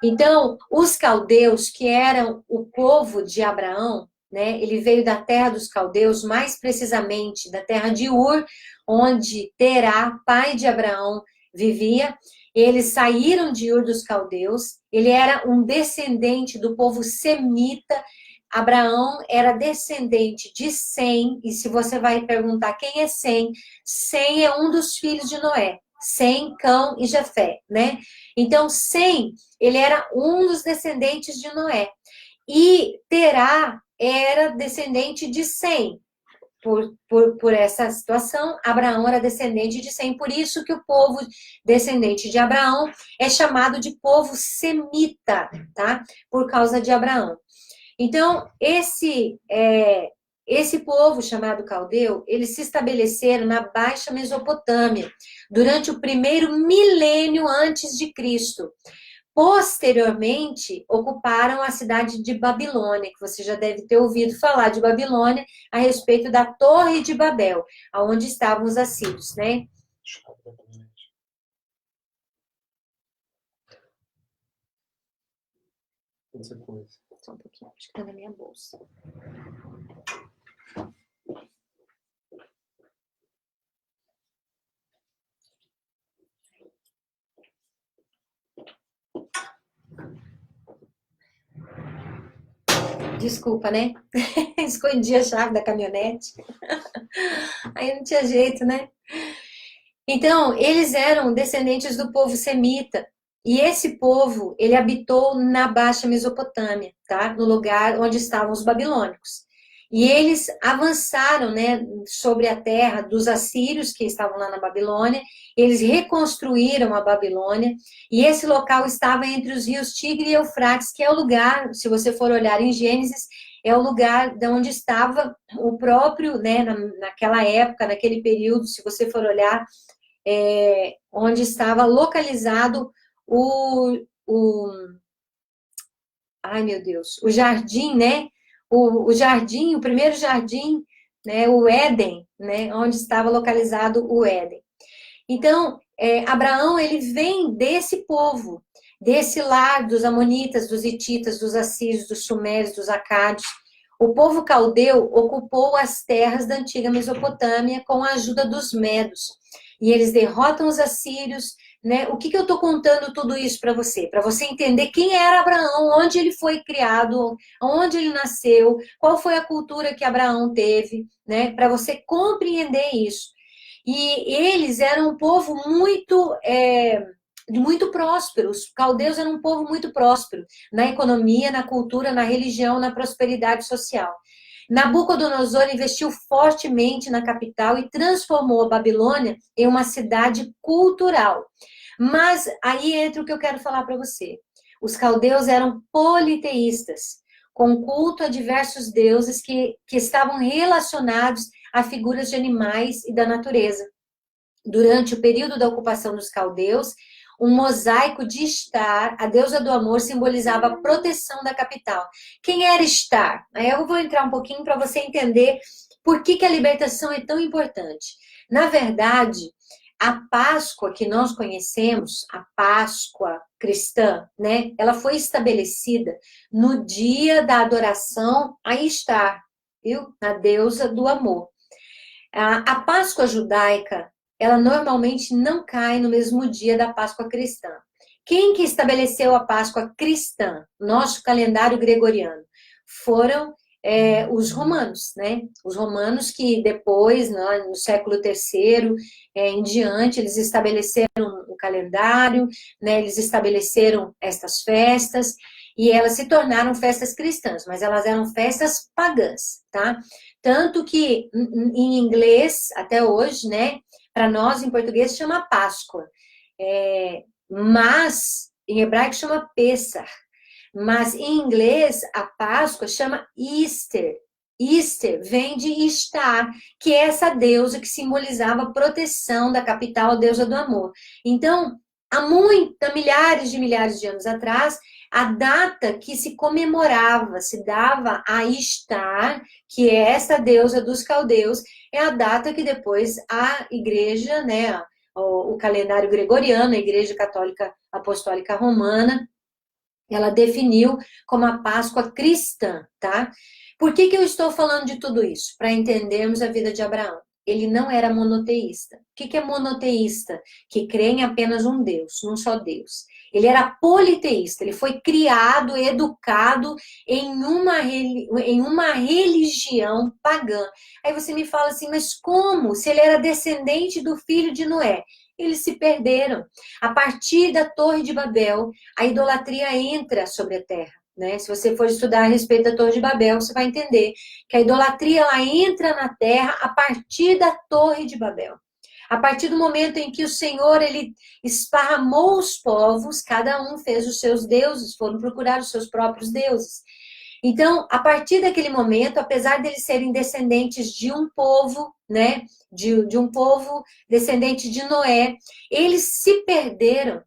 Speaker 1: Então, os caldeus, que eram o povo de Abraão, né? Ele veio da terra dos caldeus, mais precisamente da terra de Ur, onde Terá, pai de Abraão, vivia. Eles saíram de Ur dos caldeus, ele era um descendente do povo semita. Abraão era descendente de Sem, e se você vai perguntar quem é Sem, Sem é um dos filhos de Noé. Sem, Cão e Jafé, né? Então, Sem, ele era um dos descendentes de Noé. E Terá era descendente de Sem. Por essa situação, Abraão era descendente de Sem. Por isso que o povo descendente de Abraão é chamado de povo semita, tá? Por causa de Abraão. Então, esse povo chamado caldeu, eles se estabeleceram na Baixa Mesopotâmia, durante o primeiro milênio antes de Cristo. Posteriormente, ocuparam a cidade de Babilônia, que você já deve ter ouvido falar de Babilônia, a respeito da Torre de Babel, onde estavam os assírios, né? Só um pouquinho, acho que tá na minha bolsa. Desculpa, né? Escondi a chave da caminhonete. Aí não tinha jeito, né? Então, eles eram descendentes do povo semita. E esse povo, ele habitou na Baixa Mesopotâmia, tá? No lugar onde estavam os babilônicos. E eles avançaram, né, sobre a terra dos assírios que estavam lá na Babilônia. Eles reconstruíram a Babilônia. E esse local estava entre os rios Tigre e Eufrates, que é o lugar, se você for olhar em Gênesis, é o lugar de onde estava o próprio, né, naquela época, naquele período, se você for olhar, onde estava localizado ai meu Deus, o jardim, né? O jardim, o primeiro jardim, né? O Éden, né? Onde estava localizado o Éden. Então, Abraão, ele vem desse povo, desse lar dos amonitas, dos hititas, dos assírios, dos sumérios, dos acádios. O povo caldeu ocupou as terras da antiga Mesopotâmia com a ajuda dos medos. E eles derrotam os assírios, né? O que eu estou contando tudo isso para você? Para você entender quem era Abraão, onde ele foi criado, onde ele nasceu, qual foi a cultura que Abraão teve, né? Para você compreender isso. E eles eram um povo muito próspero. Os caldeus eram um povo muito próspero na economia, na cultura, na religião, na prosperidade social. Nabucodonosor investiu fortemente na capital e transformou a Babilônia em uma cidade cultural. Mas aí entra o que eu quero falar para você. Os caldeus eram politeístas, com culto a diversos deuses que estavam relacionados a figuras de animais e da natureza. Durante o período da ocupação dos caldeus, um mosaico de Estar, a deusa do amor, simbolizava a proteção da capital. Quem era Estar? Aí eu vou entrar um pouquinho para você entender por que a libertação é tão importante. Na verdade, a Páscoa que nós conhecemos, a Páscoa cristã, né? Ela foi estabelecida no dia da adoração a Estar, viu? A deusa do amor. A Páscoa judaica, ela normalmente não cai no mesmo dia da Páscoa cristã. Quem que estabeleceu a Páscoa cristã, nosso calendário gregoriano? Foram os romanos, né? Os romanos que depois, no século III em diante, eles estabeleceram o calendário, né? Eles estabeleceram estas festas e elas se tornaram festas cristãs, mas elas eram festas pagãs, tá? Tanto que em inglês, até hoje, né? Para nós, em português, chama Páscoa. Mas em hebraico chama Pessah. Mas em inglês, a Páscoa chama Easter. Easter vem de Estar, que é essa deusa que simbolizava a proteção da capital, a deusa do amor. Então, há milhares de anos atrás, a data que se comemorava, se dava a Estar, que é essa deusa dos caldeus, é a data que depois a igreja, né, o calendário gregoriano, a Igreja Católica Apostólica Romana, ela definiu como a Páscoa cristã, tá? Por que eu estou falando de tudo isso? Para entendermos a vida de Abraão. Ele não era monoteísta. O que é monoteísta? Que crê em apenas um Deus, num só Deus. Ele era politeísta, ele foi criado, educado em uma religião pagã. Aí você me fala assim, mas como? Se ele era descendente do filho de Noé. Eles se perderam. A partir da Torre de Babel, a idolatria entra sobre a terra. Né? Se você for estudar a respeito da Torre de Babel, você vai entender que a idolatria ela entra na terra a partir da Torre de Babel. A partir do momento em que o Senhor ele esparramou os povos, cada um fez os seus deuses, foram procurar os seus próprios deuses. Então, a partir daquele momento, apesar deles serem descendentes de um povo, né, de um povo descendente de Noé, eles se perderam.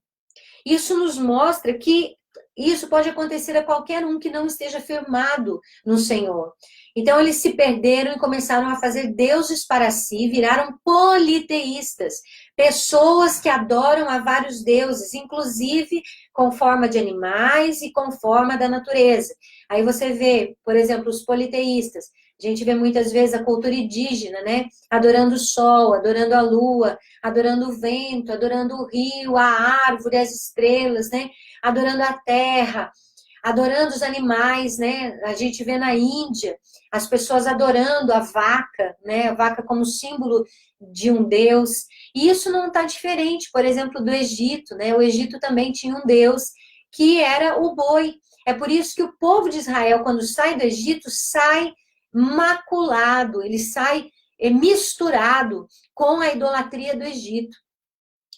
Speaker 1: Isso nos mostra que isso pode acontecer a qualquer um que não esteja firmado no Senhor. Então, eles se perderam e começaram a fazer deuses para si, viraram politeístas, pessoas que adoram a vários deuses, inclusive com forma de animais e com forma da natureza. Aí você vê, por exemplo, os politeístas. A gente vê muitas vezes a cultura indígena, né? Adorando o sol, adorando a lua, adorando o vento, adorando o rio, a árvore, as estrelas, né? Adorando a terra, adorando os animais, né? A gente vê na Índia as pessoas adorando a vaca, né? A vaca como símbolo de um deus. E isso não está diferente, por exemplo, do Egito, né? O Egito também tinha um deus que era o boi. É por isso que o povo de Israel, quando sai do Egito, sai maculado, ele sai misturado com a idolatria do Egito.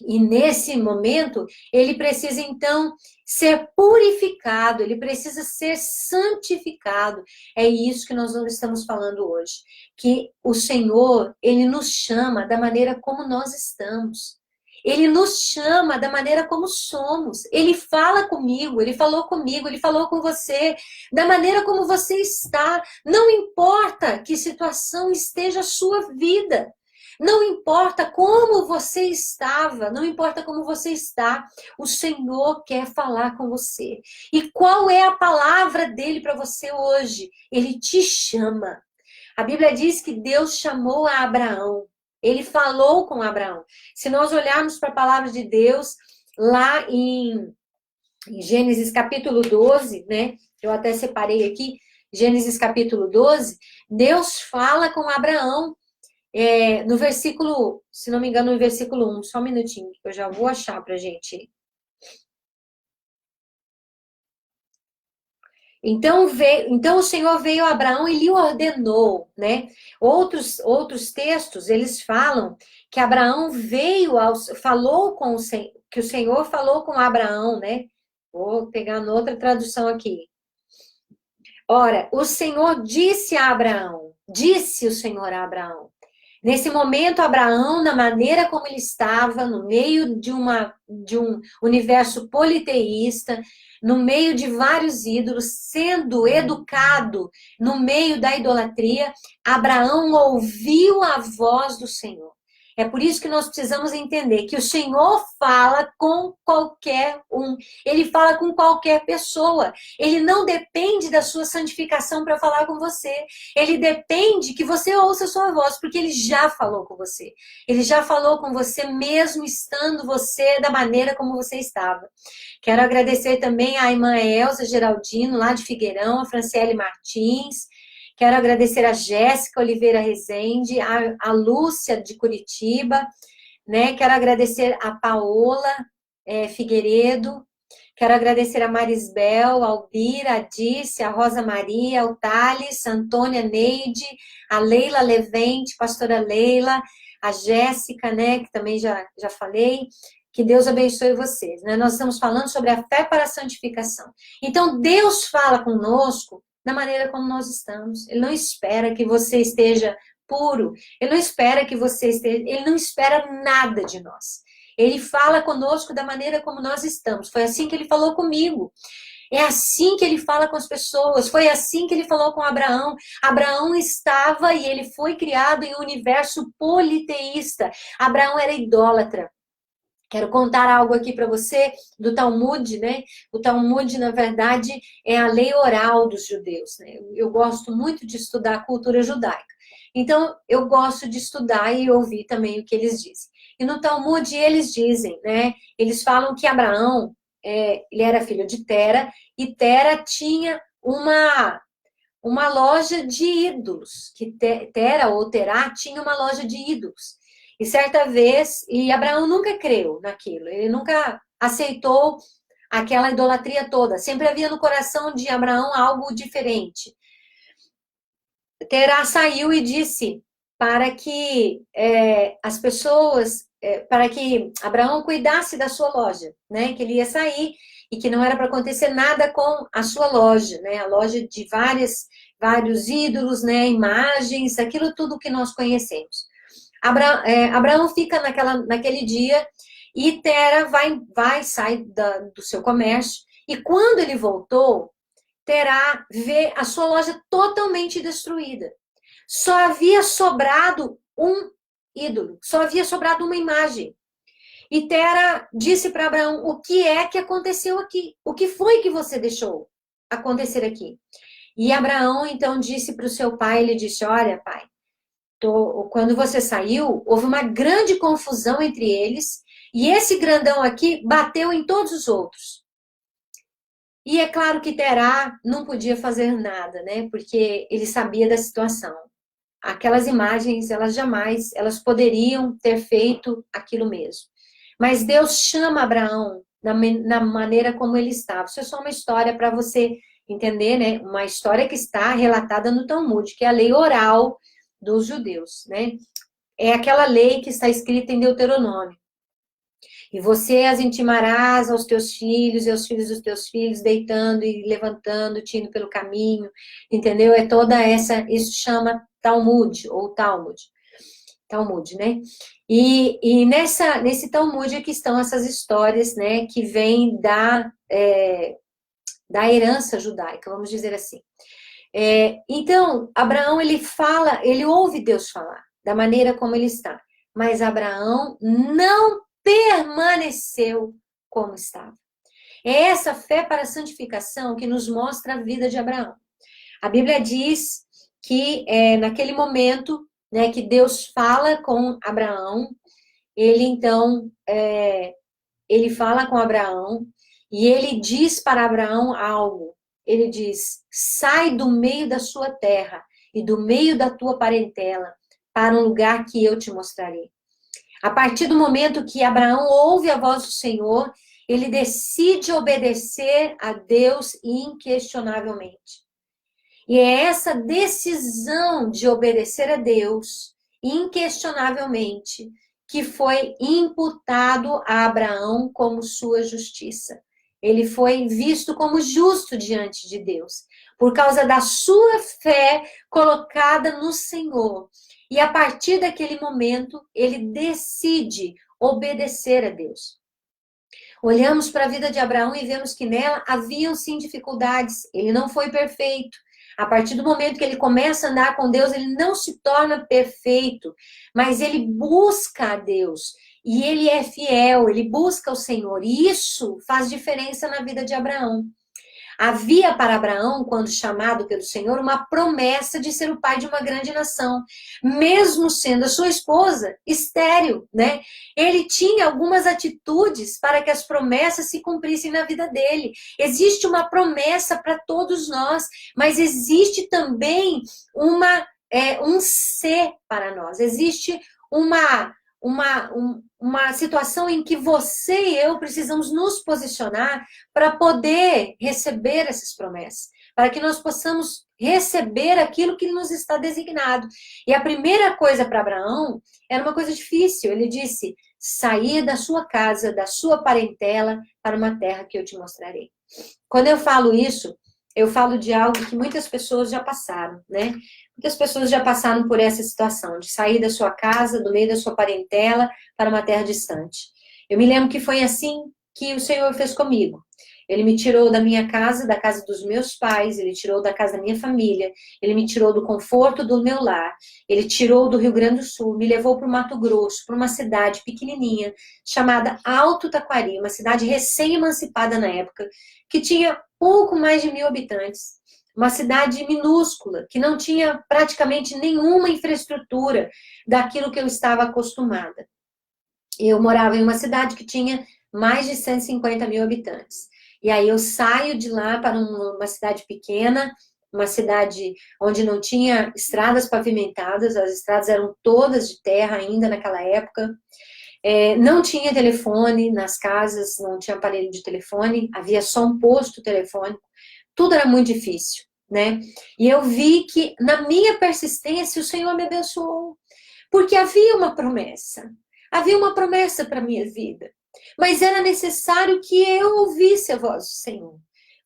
Speaker 1: E nesse momento, ele precisa então ser purificado, ele precisa ser santificado. É isso que nós estamos falando hoje. Que o Senhor, ele nos chama da maneira como nós estamos. Ele nos chama da maneira como somos. Ele fala comigo, ele falou comigo, ele falou com você, da maneira como você está. Não importa que situação esteja a sua vida. Não importa como você estava, não importa como você está, o Senhor quer falar com você. E qual é a palavra dele para você hoje? Ele te chama. A Bíblia diz que Deus chamou a Abraão. Ele falou com Abraão. Se nós olharmos para a palavra de Deus, lá em Gênesis capítulo 12, né? Eu até separei aqui, Gênesis capítulo 12, Deus fala com Abraão. No versículo, se não me engano, no versículo 1, só um minutinho, que eu já vou achar pra gente. Então o Senhor veio a Abraão e lhe ordenou, né? Outros textos, eles falam que Abraão falou com que o Senhor falou com Abraão, né? Vou pegar noutra tradução aqui. Ora, o Senhor disse a Abraão, disse o Senhor a Abraão. Nesse momento, Abraão, na maneira como ele estava, no meio de um universo politeísta, no meio de vários ídolos, sendo educado no meio da idolatria, Abraão ouviu a voz do Senhor. É por isso que nós precisamos entender que o Senhor fala com qualquer um, ele fala com qualquer pessoa, ele não depende da sua santificação para falar com você, ele depende que você ouça a sua voz, porque ele já falou com você, ele já falou com você mesmo estando você da maneira como você estava. Quero agradecer também à irmã Elza Geraldino, lá de Figueirão, a Franciele Martins. Quero agradecer a Jéssica Oliveira Rezende, a Lúcia de Curitiba, né? Quero agradecer a Paola Figueiredo. Quero agradecer a Marisbel, a Albira, a Dícia, a Rosa Maria, o Thales, a Antônia Neide, a Leila Levente, pastora Leila, a Jéssica, né? Que também já falei. Que Deus abençoe vocês, né? Nós estamos falando sobre a fé para a santificação. Então, Deus fala conosco da maneira como nós estamos. Ele não espera que você esteja puro. Ele não espera que você esteja... Ele não espera nada de nós. Ele fala conosco da maneira como nós estamos. Foi assim que ele falou comigo. É assim que ele fala com as pessoas. Foi assim que ele falou com Abraão. Abraão estava e ele foi criado em um universo politeísta. Abraão era idólatra. Quero contar algo aqui para você do Talmud, né? O Talmud, na verdade, é a lei oral dos judeus, né? Eu gosto muito de estudar a cultura judaica. Então, eu gosto de estudar e ouvir também o que eles dizem. E no Talmud, eles dizem, né? Eles falam que Abraão, ele era filho de Tera, e Tera tinha uma loja de ídolos, que Tera ou Terá tinha uma loja de ídolos. E certa vez, e Abraão nunca creu naquilo, ele nunca aceitou aquela idolatria toda, sempre havia no coração de Abraão algo diferente. Terá saiu e disse para que as pessoas, para que Abraão cuidasse da sua loja, né, que ele ia sair e que não era para acontecer nada com a sua loja, né, a loja de vários ídolos, né, imagens, aquilo tudo que nós conhecemos. Abraão fica naquele dia e Tera sai do seu comércio. E quando ele voltou, Terá vê a sua loja totalmente destruída. Só havia sobrado um ídolo, só havia sobrado uma imagem. E Tera disse para Abraão, o que é que aconteceu aqui? O que foi que você deixou acontecer aqui? E Abraão, então, disse para o seu pai, ele disse, olha, pai, quando você saiu, houve uma grande confusão entre eles, e esse grandão aqui bateu em todos os outros. E é claro que Terá não podia fazer nada, né? Porque ele sabia da situação. Aquelas imagens, elas poderiam ter feito aquilo mesmo. Mas Deus chama Abraão na maneira como ele estava. Isso é só uma história para você entender, né? Uma história que está relatada no Talmud, que é a lei oral dos judeus, né? É aquela lei que está escrita em Deuteronômio. E você as intimarás aos teus filhos e aos filhos dos teus filhos, deitando e levantando, te indo pelo caminho, entendeu? É toda isso chama Talmud, ou Talmud, né? E nesse Talmud é que estão essas histórias, né, que vêm da herança judaica, vamos dizer assim. Então, Abraão, ele ouve Deus falar, da maneira como ele está. Mas Abraão não permaneceu como estava. É essa fé para a santificação que nos mostra a vida de Abraão. A Bíblia diz que naquele momento, né, que Deus fala com Abraão, ele então, ele fala com Abraão e ele diz para Abraão algo. Ele diz, sai do meio da sua terra e do meio da tua parentela para um lugar que eu te mostrarei. A partir do momento que Abraão ouve a voz do Senhor, Ele decide obedecer a Deus inquestionavelmente. E é essa decisão de obedecer a Deus inquestionavelmente que foi imputado a Abraão como sua justiça. Ele foi visto como justo diante de Deus, por causa da sua fé colocada no Senhor. E a partir daquele momento, ele decide obedecer a Deus. Olhamos para a vida de Abraão e vemos que nela haviam sim dificuldades. Ele não foi perfeito. A partir do momento que ele começa a andar com Deus, ele não se torna perfeito, mas ele busca a Deus. E ele é fiel, ele busca o Senhor. E isso faz diferença na vida de Abraão. Havia para Abraão, quando chamado pelo Senhor, uma promessa de ser o pai de uma grande nação, mesmo sendo a sua esposa estéril, né? Ele tinha algumas atitudes para que as promessas se cumprissem na vida dele. Existe uma promessa para todos nós, mas existe também um ser para nós. Existe uma situação em que você e eu precisamos nos posicionar para poder receber essas promessas, para que nós possamos receber aquilo que nos está designado. E a primeira coisa para Abraão era uma coisa difícil. Ele disse: sair da sua casa, da sua parentela, para uma terra que eu te mostrarei. Quando eu falo isso, eu falo de algo que muitas pessoas já passaram, né? Muitas pessoas já passaram por essa situação, de sair da sua casa, do meio da sua parentela, para uma terra distante. Eu me lembro que foi assim que o Senhor fez comigo. Ele me tirou da minha casa, da casa dos meus pais, ele tirou da casa da minha família, ele me tirou do conforto do meu lar, ele tirou do Rio Grande do Sul, me levou para o Mato Grosso, para uma cidade pequenininha, chamada Alto Taquari, uma cidade recém-emancipada na época, que tinha pouco mais de 1.000 habitantes. Uma cidade minúscula, que não tinha praticamente nenhuma infraestrutura daquilo que eu estava acostumada. Eu morava em uma cidade que tinha mais de 150.000 habitantes. E aí eu saio de lá para uma cidade pequena, uma cidade onde não tinha estradas pavimentadas, as estradas eram todas de terra ainda naquela época. Não tinha telefone nas casas, não tinha aparelho de telefone, havia só um posto telefônico. Tudo era muito difícil, né? E eu vi que na minha persistência o Senhor me abençoou, porque havia uma promessa para a minha vida, mas era necessário que eu ouvisse a voz do Senhor.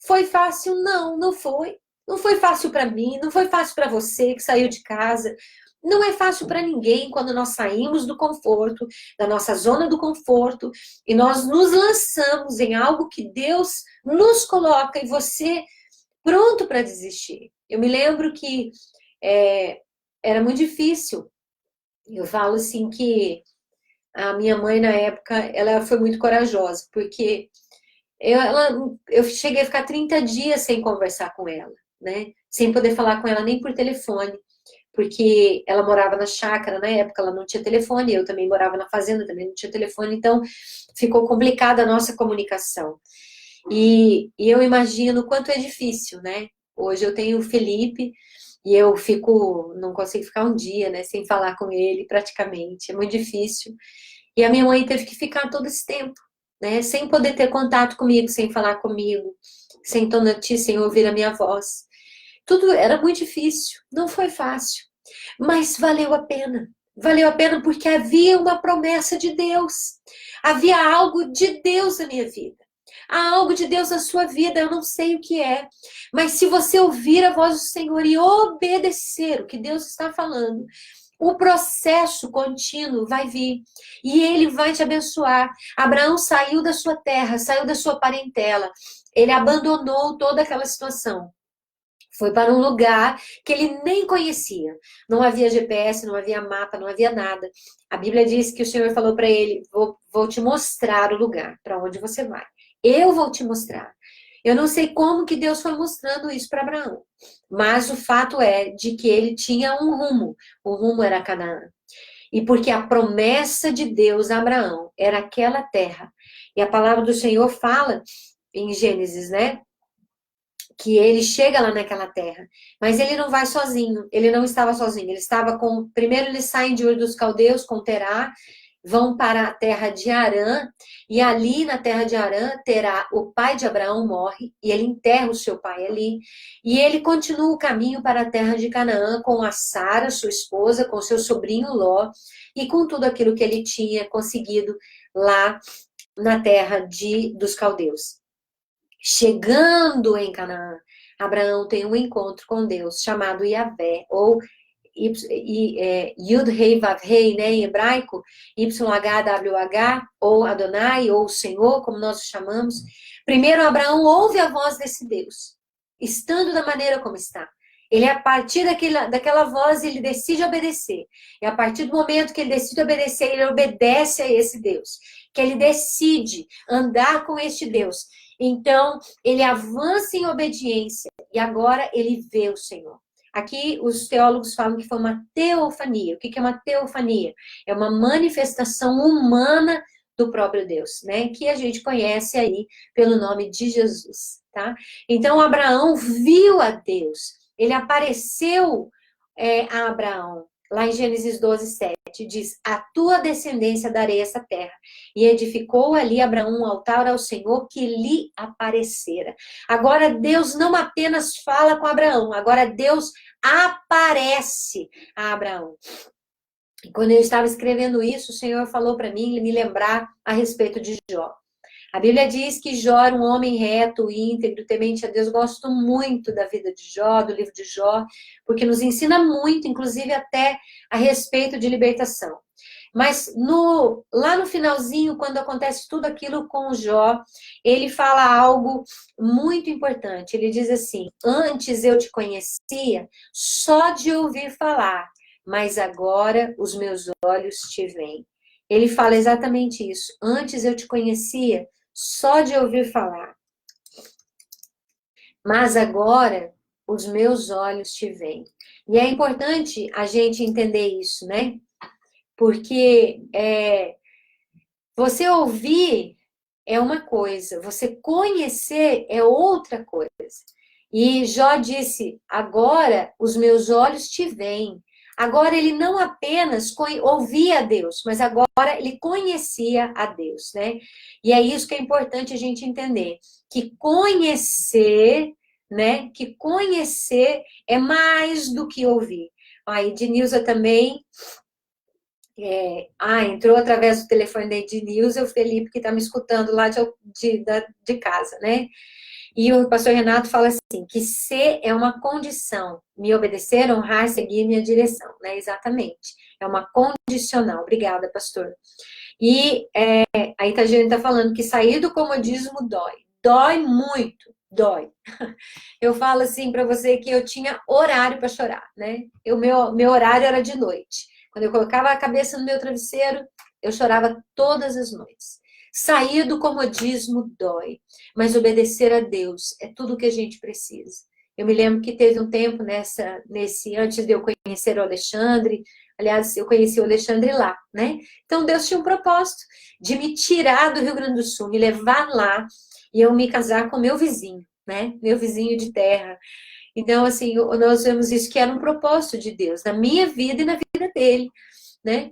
Speaker 1: Foi fácil? Não, não foi. Não foi fácil para mim, não foi fácil para você que saiu de casa. Não é fácil para ninguém quando nós saímos do conforto, da nossa zona do conforto, e nós nos lançamos em algo que Deus nos coloca e você pronto para desistir. Eu me lembro que era muito difícil. Eu falo assim que a minha mãe, na época, ela foi muito corajosa, porque eu cheguei a ficar 30 dias sem conversar com ela, né? Sem poder falar com ela nem por telefone, porque ela morava na chácara, na época ela não tinha telefone, eu também morava na fazenda, também não tinha telefone, então ficou complicada a nossa comunicação. E eu imagino o quanto é difícil, né? Hoje eu tenho o Felipe e eu não consigo ficar um dia, né, sem falar com ele praticamente, é muito difícil. E a minha mãe teve que ficar todo esse tempo, né, sem poder ter contato comigo, sem falar comigo, sem ter notícia, sem ouvir a minha voz. Tudo era muito difícil, não foi fácil, mas valeu a pena. Valeu a pena porque havia uma promessa de Deus. Havia algo de Deus na minha vida. Há algo de Deus na sua vida, eu não sei o que é. Mas se você ouvir a voz do Senhor e obedecer o que Deus está falando, o processo contínuo vai vir e ele vai te abençoar. Abraão saiu da sua terra, saiu da sua parentela. Ele abandonou toda aquela situação. Foi para um lugar que ele nem conhecia. Não havia GPS, não havia mapa, não havia nada. A Bíblia diz que o Senhor falou para ele: vou te mostrar o lugar para onde você vai. Eu vou te mostrar. Eu não sei como que Deus foi mostrando isso para Abraão. Mas o fato é de que ele tinha um rumo. O rumo era Canaã. E porque a promessa de Deus a Abraão era aquela terra. E a palavra do Senhor fala em Gênesis, né? Que ele chega lá naquela terra, mas ele não vai sozinho, ele não estava sozinho, ele estava com, primeiro eles saem de Ur dos Caldeus com Terá, vão para a terra de Harã, e ali na terra de Harã terá o pai de Abraão morre, e ele enterra o seu pai ali, e ele continua o caminho para a terra de Canaã com a Sara, sua esposa, com seu sobrinho Ló, e com tudo aquilo que ele tinha conseguido lá na terra dos caldeus. Chegando em Canaã, Abraão tem um encontro com Deus, chamado Yahvé, ou Yud-Hei Vav-Hei, né, em hebraico, YHWH, ou Adonai, ou Senhor, como nós o chamamos. Primeiro, Abraão ouve a voz desse Deus, estando da maneira como está. Ele, a partir daquela voz, ele decide obedecer. E a partir do momento que ele decide obedecer, ele obedece a esse Deus. Que ele decide andar com este Deus. Então, ele avança em obediência. E agora ele vê o Senhor. Aqui os teólogos falam que foi uma teofania. O que é uma teofania? É uma manifestação humana do próprio Deus, né? Que a gente conhece aí pelo nome de Jesus, tá? Então, Abraão viu a Deus. Ele apareceu a Abraão. Lá em Gênesis 12:7, diz, a tua descendência darei essa terra. E edificou ali Abraão um altar ao Senhor que lhe aparecera. Agora Deus não apenas fala com Abraão, agora Deus aparece a Abraão. E quando eu estava escrevendo isso, o Senhor falou para mim, me lembrar a respeito de Jó. A Bíblia diz que Jó era um homem reto, íntegro, temente a Deus. Gosto muito da vida de Jó, do livro de Jó, porque nos ensina muito, inclusive até a respeito de libertação. Mas lá no finalzinho, quando acontece tudo aquilo com Jó, ele fala algo muito importante. Ele diz assim, antes eu te conhecia só de ouvir falar, mas agora os meus olhos te veem. Ele fala exatamente isso. Antes eu te conhecia só de ouvir falar, mas agora os meus olhos te veem. E é importante a gente entender isso, né? Porque você ouvir é uma coisa, você conhecer é outra coisa. E Jó disse, agora os meus olhos te veem. Agora ele não apenas ouvia a Deus, mas agora ele conhecia a Deus, né? E é isso que é importante a gente entender, que conhecer, né? Que conhecer é mais do que ouvir. Aí Ednilza também entrou através do telefone da Ednilza, o Felipe que está me escutando lá de casa, né? E o pastor Renato fala assim, que ser é uma condição, me obedecer, honrar, seguir minha direção, né? Exatamente, é uma condicional. Obrigada, pastor. E a Itagiane está falando que sair do comodismo dói muito, dói. Eu falo assim para você que eu tinha horário para chorar, né? Meu horário era de noite. Quando eu colocava a cabeça no meu travesseiro, eu chorava todas as noites. Sair do comodismo dói, mas obedecer a Deus é tudo o que a gente precisa. Eu me lembro que teve um tempo antes de eu conhecer o Alexandre, aliás, eu conheci o Alexandre lá, né? Então Deus tinha um propósito de me tirar do Rio Grande do Sul, me levar lá e eu me casar com meu vizinho, né? Meu vizinho de terra. Então, assim, nós vemos isso que era um propósito de Deus, na minha vida e na vida dele, né?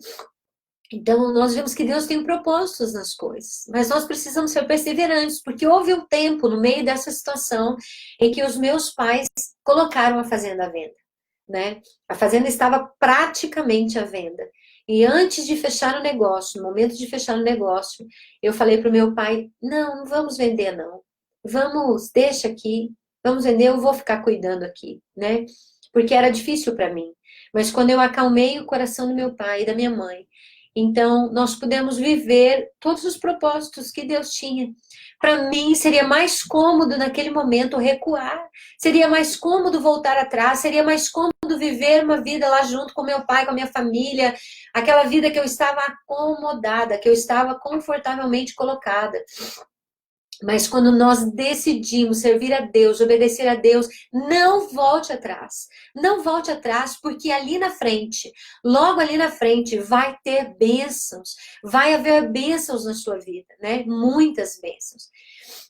Speaker 1: Então, nós vemos que Deus tem propósitos nas coisas, mas nós precisamos ser perseverantes, porque houve um tempo no meio dessa situação em que os meus pais colocaram a fazenda à venda, né? A fazenda estava praticamente à venda. E antes de fechar o negócio, no momento de fechar o negócio, eu falei para o meu pai, não vamos vender não, deixa aqui, vamos vender, eu vou ficar cuidando aqui, né? Porque era difícil para mim. Mas quando eu acalmei o coração do meu pai e da minha mãe, então, nós pudemos viver todos os propósitos que Deus tinha. Para mim, seria mais cômodo naquele momento recuar. Seria mais cômodo voltar atrás. Seria mais cômodo viver uma vida lá junto com meu pai, com a minha família. Aquela vida que eu estava acomodada, que eu estava confortavelmente colocada. Mas quando nós decidimos servir a Deus, obedecer a Deus, não volte atrás. Não volte atrás, porque ali na frente, logo ali na frente, vai ter bênçãos. Vai haver bênçãos na sua vida, né? Muitas bênçãos.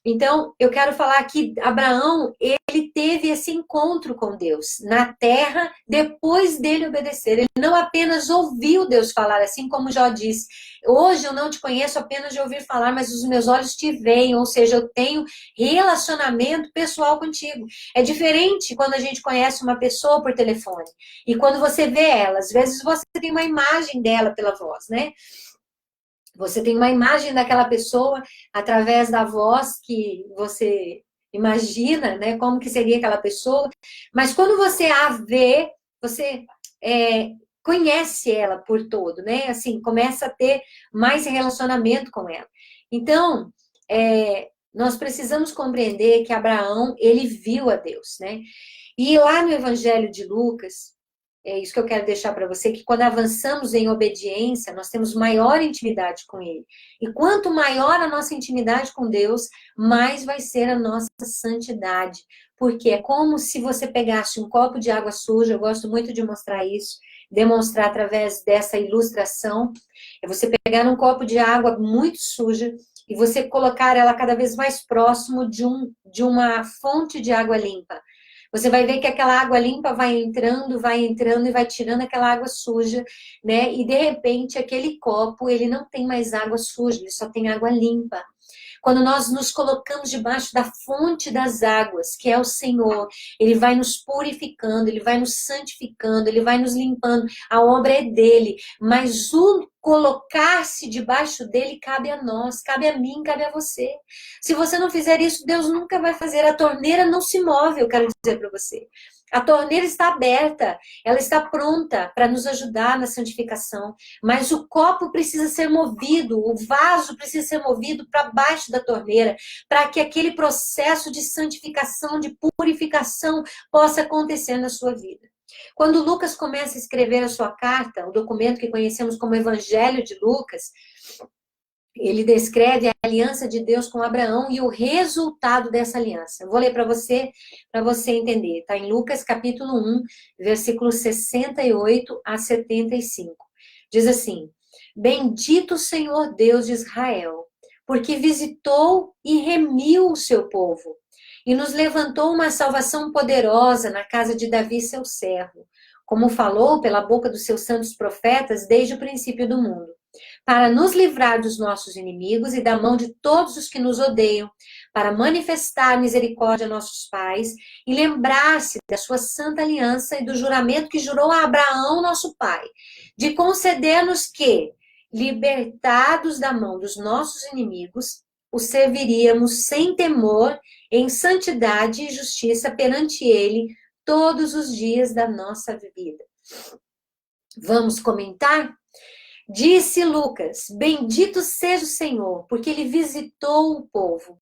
Speaker 1: Então, eu quero falar que Abraão, ele teve esse encontro com Deus na terra depois dele obedecer. Ele não apenas ouviu Deus falar, assim como Jó disse. Hoje eu não te conheço apenas de ouvir falar, mas os meus olhos te veem, ou seja, eu tenho relacionamento pessoal contigo. É diferente quando a gente conhece uma pessoa por telefone e quando você vê ela. Às vezes você tem uma imagem dela pela voz, né? Você tem uma imagem daquela pessoa através da voz que você imagina, né? Como que seria aquela pessoa. Mas quando você a vê, você conhece ela por todo, né? Assim, começa a ter mais relacionamento com ela. Então, nós precisamos compreender que Abraão, ele viu a Deus, né? E lá no Evangelho de Lucas, é isso que eu quero deixar para você, que quando avançamos em obediência, nós temos maior intimidade com Ele. E quanto maior a nossa intimidade com Deus, mais vai ser a nossa santidade. Porque é como se você pegasse um copo de água suja, eu gosto muito de mostrar isso, demonstrar através dessa ilustração, é você pegar um copo de água muito suja e você colocar ela cada vez mais próximo de uma fonte de água limpa. Você vai ver que aquela água limpa vai entrando e vai tirando aquela água suja, né? E de repente aquele copo, ele não tem mais água suja, ele só tem água limpa. Quando nós nos colocamos debaixo da fonte das águas, que é o Senhor, Ele vai nos purificando, Ele vai nos santificando, Ele vai nos limpando. A obra é dele, mas o colocar-se debaixo dele cabe a nós, cabe a mim, cabe a você. Se você não fizer isso, Deus nunca vai fazer. A torneira não se move, eu quero dizer para você. A torneira está aberta, ela está pronta para nos ajudar na santificação, mas o copo precisa ser movido, o vaso precisa ser movido para baixo da torneira, para que aquele processo de santificação, de purificação possa acontecer na sua vida. Quando Lucas começa a escrever a sua carta, o documento que conhecemos como Evangelho de Lucas, ele descreve a aliança de Deus com Abraão e o resultado dessa aliança. Eu vou ler para você entender. Está em Lucas capítulo 1, versículos 68 a 75. Diz assim: Bendito o Senhor Deus de Israel, porque visitou e remiu o seu povo, e nos levantou uma salvação poderosa na casa de Davi, seu servo, como falou pela boca dos seus santos profetas desde o princípio do mundo, para nos livrar dos nossos inimigos e da mão de todos os que nos odeiam, para manifestar misericórdia a nossos pais e lembrar-se da sua santa aliança e do juramento que jurou a Abraão, nosso pai, de conceder-nos que, libertados da mão dos nossos inimigos, o serviríamos sem temor, em santidade e justiça perante ele todos os dias da nossa vida. Vamos comentar? Disse Lucas: Bendito seja o Senhor, porque ele visitou o povo.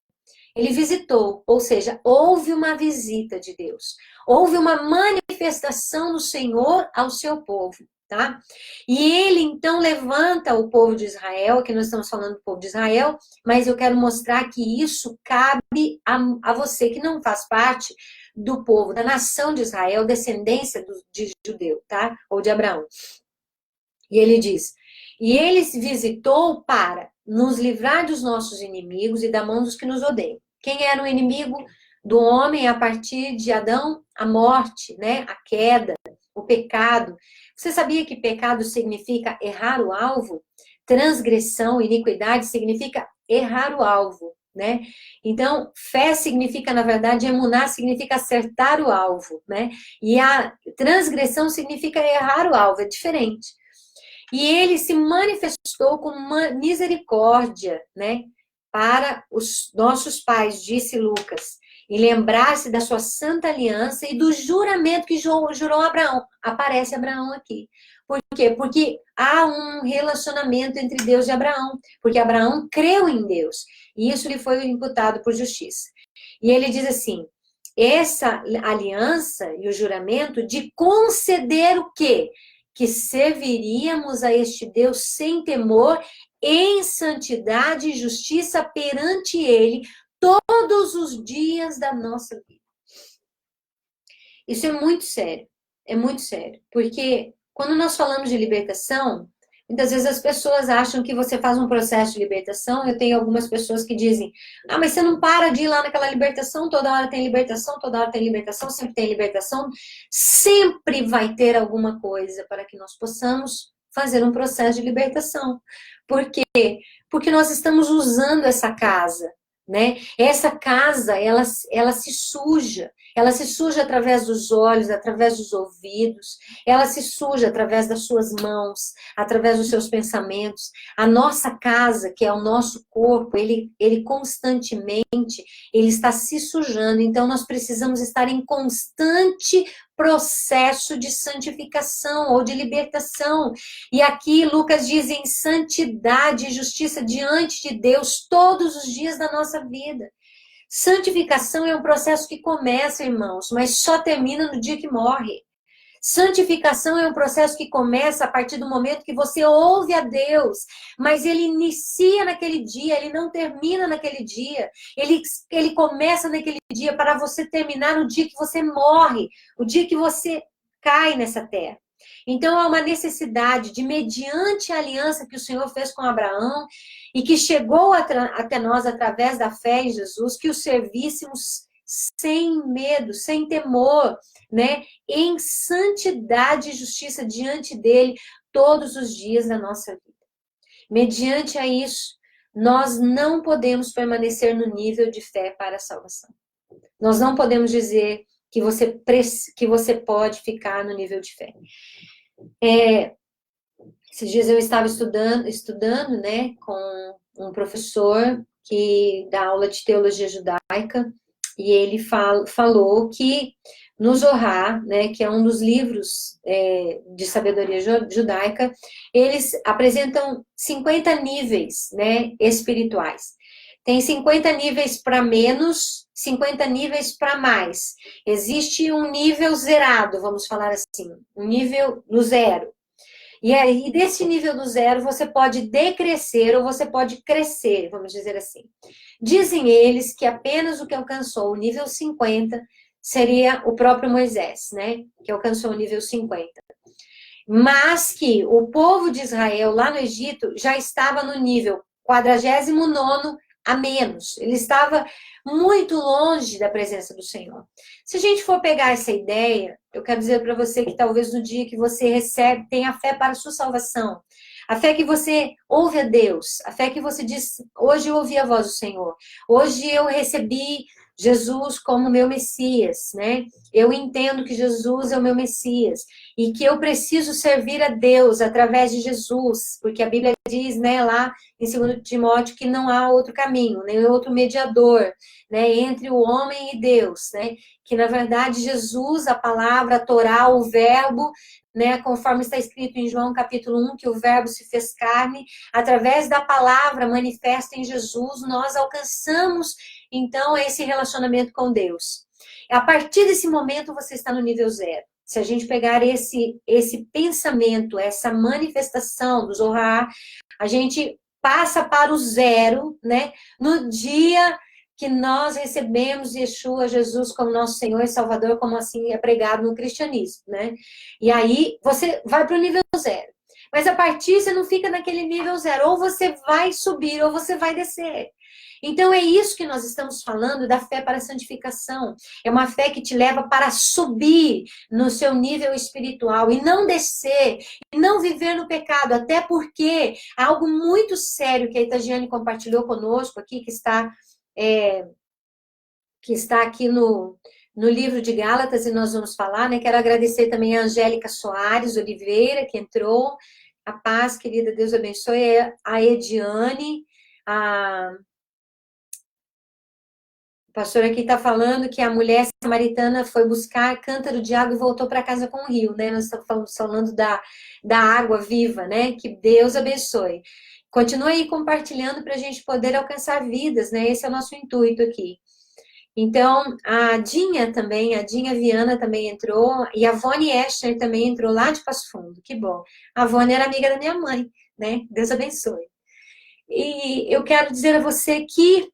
Speaker 1: Ele visitou, ou seja, houve uma visita de Deus. Houve uma manifestação do Senhor ao seu povo, tá? E ele, então, levanta o povo de Israel, que nós estamos falando do povo de Israel, mas eu quero mostrar que isso cabe a você, que não faz parte do povo, da nação de Israel, descendência de judeu, tá? Ou de Abraão. E ele diz: E ele visitou para nos livrar dos nossos inimigos e da mão dos que nos odeiam. Quem era o inimigo do homem a partir de Adão? A morte, né? A queda, o pecado. Você sabia que pecado significa errar o alvo? Transgressão, iniquidade significa errar o alvo, né? Então, fé significa, na verdade, emuná significa acertar o alvo, né? E a transgressão significa errar o alvo, é diferente. E ele se manifestou com misericórdia, né, para os nossos pais, disse Lucas, e lembrar-se da sua santa aliança e do juramento que jurou Abraão. Aparece Abraão aqui. Por quê? Porque há um relacionamento entre Deus e Abraão, porque Abraão creu em Deus, e isso lhe foi imputado por justiça. E ele diz assim: essa aliança e o juramento de conceder o quê? Que serviríamos a este Deus sem temor, em santidade e justiça perante Ele, todos os dias da nossa vida. Isso é muito sério, porque quando nós falamos de libertação, Muitas vezes as pessoas acham que você faz um processo de libertação. Eu tenho algumas pessoas que dizem, ah, mas você não para de ir lá naquela libertação, toda hora tem libertação, toda hora tem libertação, sempre tem libertação. Sempre vai ter alguma coisa para que nós possamos fazer um processo de libertação. Por quê? Porque nós estamos usando essa casa, né? Essa casa, ela se suja através dos olhos, através dos ouvidos, ela se suja através das suas mãos, através dos seus pensamentos. A nossa casa, que é o nosso corpo, ele constantemente, ele está se sujando, então nós precisamos estar em constante processo de santificação ou de libertação. E aqui Lucas diz em santidade e justiça diante de Deus todos os dias da nossa vida. Santificação é um processo que começa, irmãos, mas só termina no dia que morre. Santificação é um processo que começa a partir do momento que você ouve a Deus, mas ele inicia naquele dia, ele não termina naquele dia. Ele começa naquele dia para você terminar no dia que você morre, o dia que você cai nessa terra. Então, há uma necessidade de, mediante a aliança que o Senhor fez com Abraão e que chegou até nós através da fé em Jesus, que o servíssemos sem medo, sem temor, né? Em santidade e justiça diante dele todos os dias da nossa vida. Mediante a isso, nós não podemos permanecer no nível de fé para a salvação. Nós não podemos dizer que você pode ficar no nível de fé. Esses dias eu estava estudando, né, com um professor que dá aula de teologia judaica, e ele falou que no Zohar, né, que é um dos livros de sabedoria judaica, eles apresentam 50 níveis, né, espirituais. Tem 50 níveis para menos, 50 níveis para mais. Existe um nível zerado, vamos falar assim, um nível no zero. E aí, desse nível do zero, você pode decrescer ou você pode crescer, vamos dizer assim. Dizem eles que apenas o que alcançou o nível 50 seria o próprio Moisés, né? Que alcançou o nível 50. Mas que o povo de Israel, lá no Egito, já estava no nível 49º a menos. Ele estava muito longe da presença do Senhor. Se a gente for pegar essa ideia, eu quero dizer para você que talvez no dia que você recebe, tenha fé para a sua salvação, a fé que você ouve a Deus, a fé que você diz, hoje eu ouvi a voz do Senhor, hoje eu recebi Jesus como meu Messias, né? Eu entendo que Jesus é o meu Messias e que eu preciso servir a Deus através de Jesus, porque a Bíblia diz, né, lá em 2 Timóteo que não há outro caminho, nem outro mediador, né, entre o homem e Deus, né? Que na verdade Jesus, a palavra, a Torá, o verbo, né, conforme está escrito em João capítulo 1, que o verbo se fez carne, através da palavra manifesta em Jesus, nós alcançamos então esse relacionamento com Deus. A partir desse momento você está no nível zero. Se a gente pegar esse pensamento, essa manifestação do Zohar, a gente passa para o zero, né? No dia que nós recebemos Yeshua, Jesus, como nosso Senhor e Salvador, como assim é pregado no cristianismo, né? E aí você vai para o nível zero. Mas a partir você não fica naquele nível zero. Ou você vai subir, ou você vai descer. Então é isso que nós estamos falando da fé para a santificação. É uma fé que te leva para subir no seu nível espiritual e não descer, e não viver no pecado, até porque há algo muito sério que a Itagiane compartilhou conosco aqui, que está aqui no livro de Gálatas, e nós vamos falar, né? Quero agradecer também a Angélica Soares Oliveira, que entrou. A paz, querida, Deus abençoe. A Ediane, a pastora aqui está falando que a mulher samaritana foi buscar cântaro de água e voltou para casa com o rio, né? Nós estamos falando da água viva, né? Que Deus abençoe. Continue aí compartilhando para a gente poder alcançar vidas, né? Esse é o nosso intuito aqui. Então, a Dinha Viana também entrou, e a Vone Escher também entrou lá de Passo Fundo, que bom. A Vone era amiga da minha mãe, né? Deus abençoe. E eu quero dizer a você que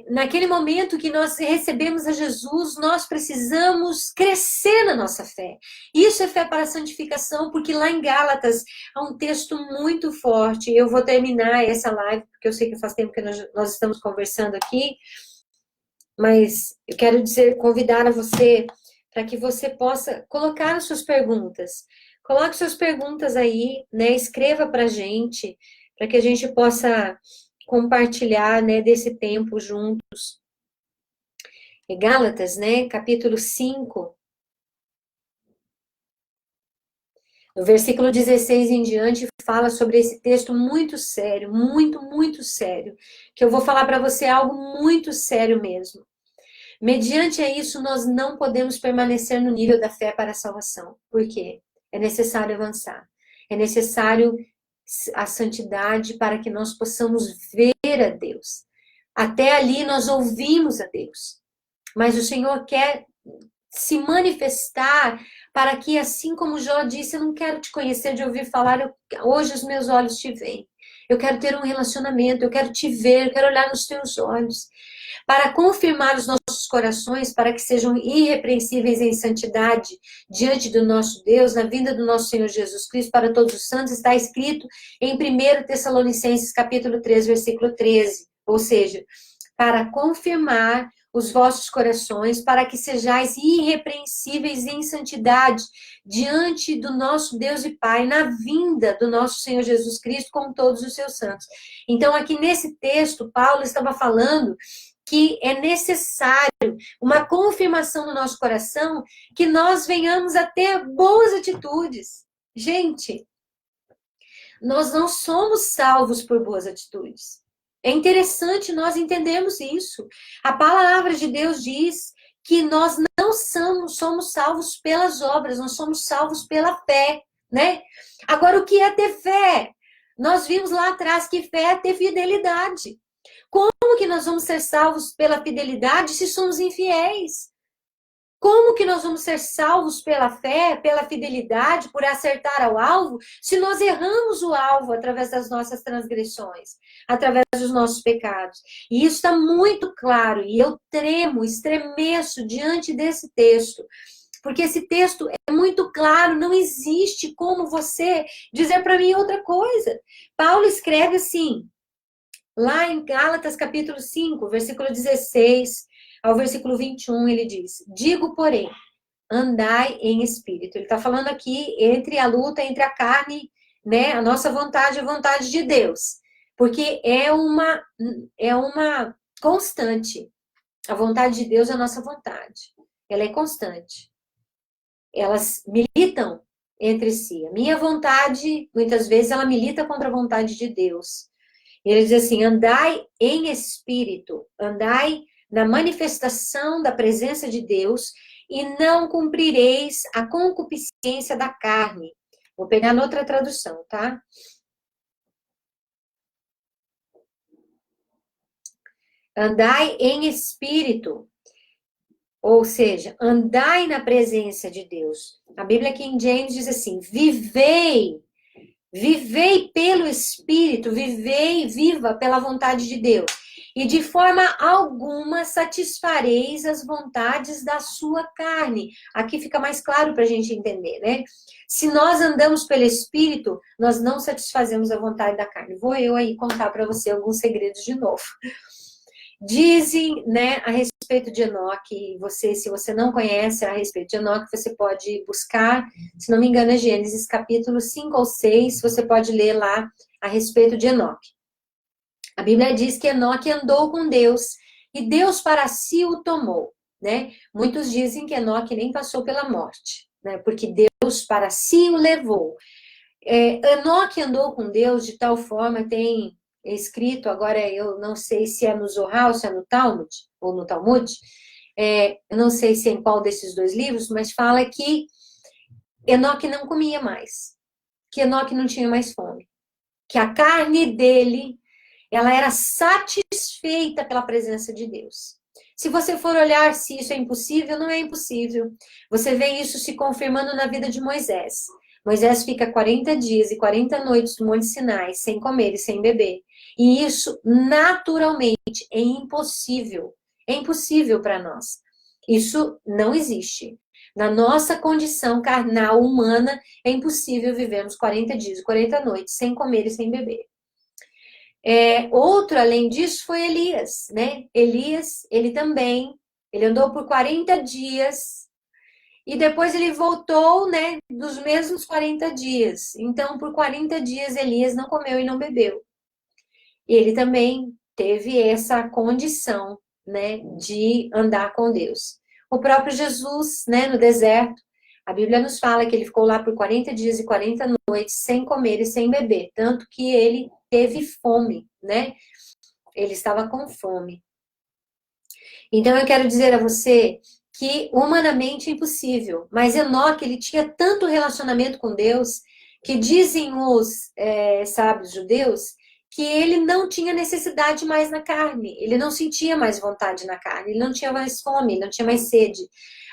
Speaker 1: naquele momento que nós recebemos a Jesus, nós precisamos crescer na nossa fé. Isso é fé para a santificação, porque lá em Gálatas há um texto muito forte. Eu vou terminar essa live, porque eu sei que faz tempo que nós estamos conversando aqui, mas eu quero convidar a você para que você possa colocar as suas perguntas. Coloque suas perguntas aí, né? Escreva para a gente, para que a gente possa compartilhar, né, desse tempo juntos. Gálatas, né, capítulo 5, no versículo 16 em diante, fala sobre esse texto muito sério, muito, muito sério, que eu vou falar para você algo muito sério mesmo. Mediante a isso, nós não podemos permanecer no nível da fé para a salvação. Por quê? É necessário avançar. É necessário a santidade para que nós possamos ver a Deus. Até ali nós ouvimos a Deus. Mas o Senhor quer se manifestar para que, assim como Jó disse, eu não quero te conhecer de ouvir falar, hoje os meus olhos te veem. Eu quero ter um relacionamento, eu quero te ver, eu quero olhar nos teus olhos. Para confirmar os nossos corações, para que sejam irrepreensíveis em santidade diante do nosso Deus, na vinda do nosso Senhor Jesus Cristo para todos os santos, está escrito em 1 Tessalonicenses capítulo 3, versículo 13. Ou seja, para confirmar os vossos corações, para que sejais irrepreensíveis em santidade diante do nosso Deus e Pai, na vinda do nosso Senhor Jesus Cristo com todos os seus santos. Então, aqui nesse texto, Paulo estava falando que é necessário uma confirmação no nosso coração que nós venhamos a ter boas atitudes. Gente, nós não somos salvos por boas atitudes. É interessante nós entendermos isso. A palavra de Deus diz que nós não somos salvos pelas obras, nós somos salvos pela fé, né? Agora, o que é ter fé? Nós vimos lá atrás que fé é ter fidelidade. Como que nós vamos ser salvos pela fidelidade se somos infiéis? Como que nós vamos ser salvos pela fé, pela fidelidade, por acertar ao alvo, se nós erramos o alvo através das nossas transgressões, através dos nossos pecados? E isso está muito claro, e eu tremo, estremeço diante desse texto, porque esse texto é muito claro, não existe como você dizer para mim outra coisa. Paulo escreve assim, lá em Gálatas capítulo 5, versículo 16 ao versículo 21, ele diz: digo, porém, andai em espírito. Ele está falando aqui entre a luta entre a carne, né, a nossa vontade e a vontade de Deus. Porque é uma constante. A vontade de Deus é a nossa vontade. Ela é constante. Elas militam entre si. A minha vontade, muitas vezes, ela milita contra a vontade de Deus. Ele diz assim, andai em espírito, andai na manifestação da presença de Deus e não cumprireis a concupiscência da carne. Vou pegar noutra tradução, tá? Andai em espírito, ou seja, andai na presença de Deus. A Bíblia King James diz assim, vivei pelo Espírito, viva pela vontade de Deus. E de forma alguma satisfareis as vontades da sua carne. Aqui fica mais claro para a gente entender, né? Se nós andamos pelo Espírito, nós não satisfazemos a vontade da carne. Vou eu aí contar para você alguns segredos de novo. Dizem, né, a respeito de Enoque, se você não conhece a respeito de Enoque, você pode buscar, se não me engano é Gênesis capítulo 5 ou 6, você pode ler lá a respeito de Enoque. A Bíblia diz que Enoque andou com Deus e Deus para si o tomou, né? Muitos dizem que Enoque nem passou pela morte, né? Porque Deus para si o levou. Enoque andou com Deus de tal forma, tem escrito, agora eu não sei se é no Zohar ou se é no Talmud, ou no Talmud, eu não sei se é em qual desses dois livros, mas fala que Enoque não comia mais, que Enoque não tinha mais fome, que a carne dele, ela era satisfeita pela presença de Deus. Se você for olhar se isso é impossível, não é impossível. Você vê isso se confirmando na vida de Moisés. Moisés fica 40 dias e 40 noites no Monte Sinai, sem comer e sem beber. E isso, naturalmente, é impossível. É impossível para nós. Isso não existe. Na nossa condição carnal humana, é impossível vivermos 40 dias e 40 noites sem comer e sem beber. Outro, além disso, foi Elias, né? Elias, ele andou por 40 dias e depois ele voltou, né, dos mesmos 40 dias. Então, por 40 dias, Elias não comeu e não bebeu. E ele também teve essa condição, né, de andar com Deus. O próprio Jesus, né, no deserto, a Bíblia nos fala que ele ficou lá por 40 dias e 40 noites sem comer e sem beber, tanto que ele teve fome, né? Ele estava com fome. Então eu quero dizer a você que humanamente é impossível, mas Enoque, ele tinha tanto relacionamento com Deus, que dizem os sábios judeus, que ele não tinha necessidade mais na carne, ele não sentia mais vontade na carne, ele não tinha mais fome, ele não tinha mais sede.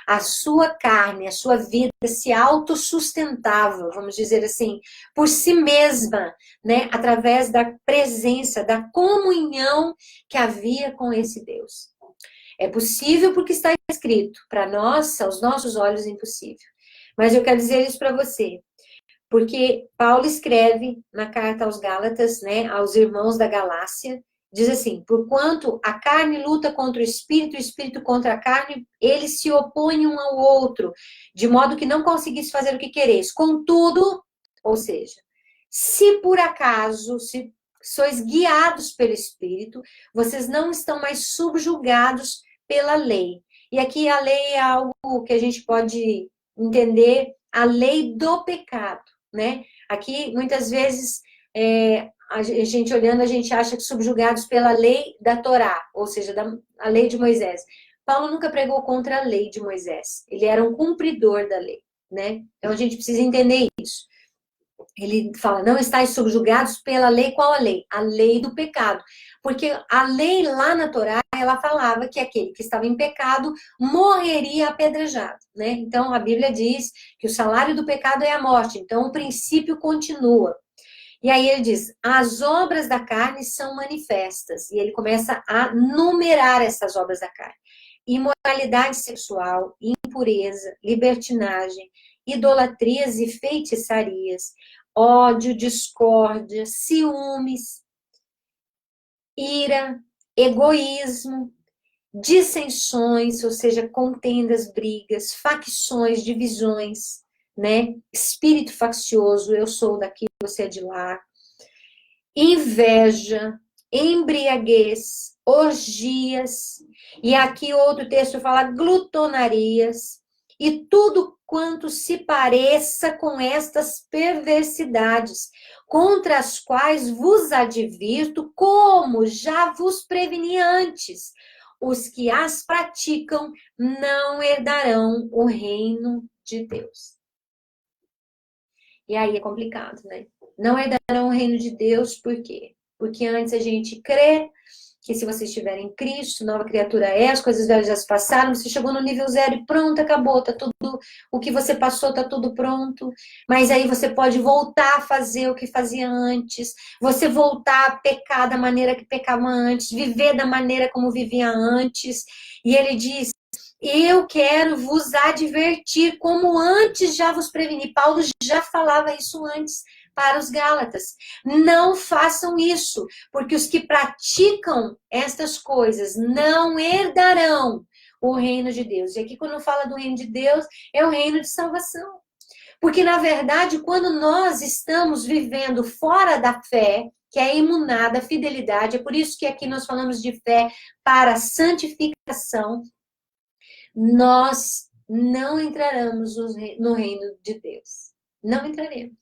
Speaker 1: A sua carne, a sua vida se autossustentava, vamos dizer assim, por si mesma, né, através da presença, da comunhão que havia com esse Deus. É possível porque está escrito, para nós, aos nossos olhos, é impossível. Mas eu quero dizer isso para você, porque Paulo escreve na carta aos Gálatas, né, aos irmãos da Galácia, diz assim: porquanto a carne luta contra o espírito contra a carne, eles se opõem um ao outro, de modo que não conseguis fazer o que quereis. Contudo, ou seja, se por acaso, se sois guiados pelo Espírito, vocês não estão mais subjugados pela lei. E aqui a lei é algo que a gente pode entender, a lei do pecado, né? Aqui, muitas vezes, a gente olhando, a gente acha que subjugados pela lei da Torá, ou seja, a lei de Moisés. Paulo nunca pregou contra a lei de Moisés. Ele era um cumpridor da lei, né? Então, a gente precisa entender isso. Ele fala, não estáis subjugados pela lei, qual a lei? A lei do pecado. Porque a lei lá na Torá, ela falava que aquele que estava em pecado morreria apedrejado, né? Então, a Bíblia diz que o salário do pecado é a morte. Então, o princípio continua. E aí ele diz, as obras da carne são manifestas. E ele começa a numerar essas obras da carne. Imoralidade sexual, impureza, libertinagem, idolatrias e feitiçarias, ódio, discórdia, ciúmes, ira, egoísmo, dissensões, ou seja, contendas, brigas, facções, divisões, né? Espírito faccioso, eu sou daqui, você é de lá. Inveja, embriaguez, orgias, e aqui outro texto fala glutonarias, e tudo quanto se pareça com estas perversidades, contra as quais vos advirto, como já vos preveni antes. Os que as praticam não herdarão o reino de Deus. E aí é complicado, né? Não herdarão o reino de Deus, por quê? Porque antes a gente crê que se você estiver em Cristo, nova criatura é, as coisas velhas já se passaram, você chegou no nível 0 e pronto, acabou, tá tudo, o que você passou tá tudo pronto, mas aí você pode voltar a fazer o que fazia antes, você voltar a pecar da maneira que pecava antes, viver da maneira como vivia antes, e ele diz, eu quero vos advertir, como antes já vos preveni. Paulo já falava isso antes para os Gálatas. Não façam isso, porque os que praticam estas coisas não herdarão o reino de Deus. E aqui, quando fala do reino de Deus, é o reino de salvação. Porque, na verdade, quando nós estamos vivendo fora da fé, que é imunada, a fidelidade, é por isso que aqui nós falamos de fé para santificação, nós não entraremos no reino de Deus. Não entraremos.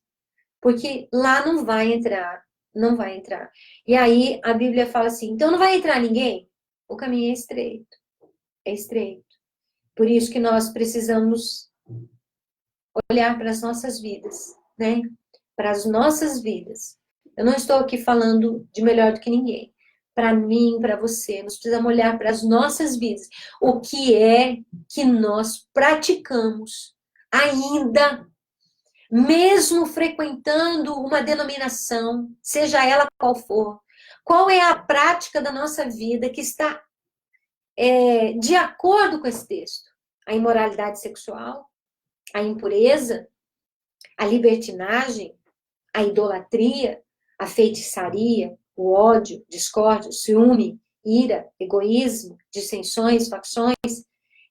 Speaker 1: Porque lá não vai entrar, não vai entrar. E aí a Bíblia fala assim, então não vai entrar ninguém? O caminho é estreito. É estreito. Por isso que nós precisamos olhar para as nossas vidas, né? Para as nossas vidas. Eu não estou aqui falando de melhor do que ninguém. Para mim, para você, nós precisamos olhar para as nossas vidas. O que é que nós praticamos ainda, mesmo frequentando uma denominação, seja ela qual for, Qual é a prática da nossa vida que está de acordo com esse texto? A imoralidade sexual, a impureza, a libertinagem, a idolatria, a feitiçaria, o ódio, discórdia, ciúme, ira, egoísmo, dissensões, facções,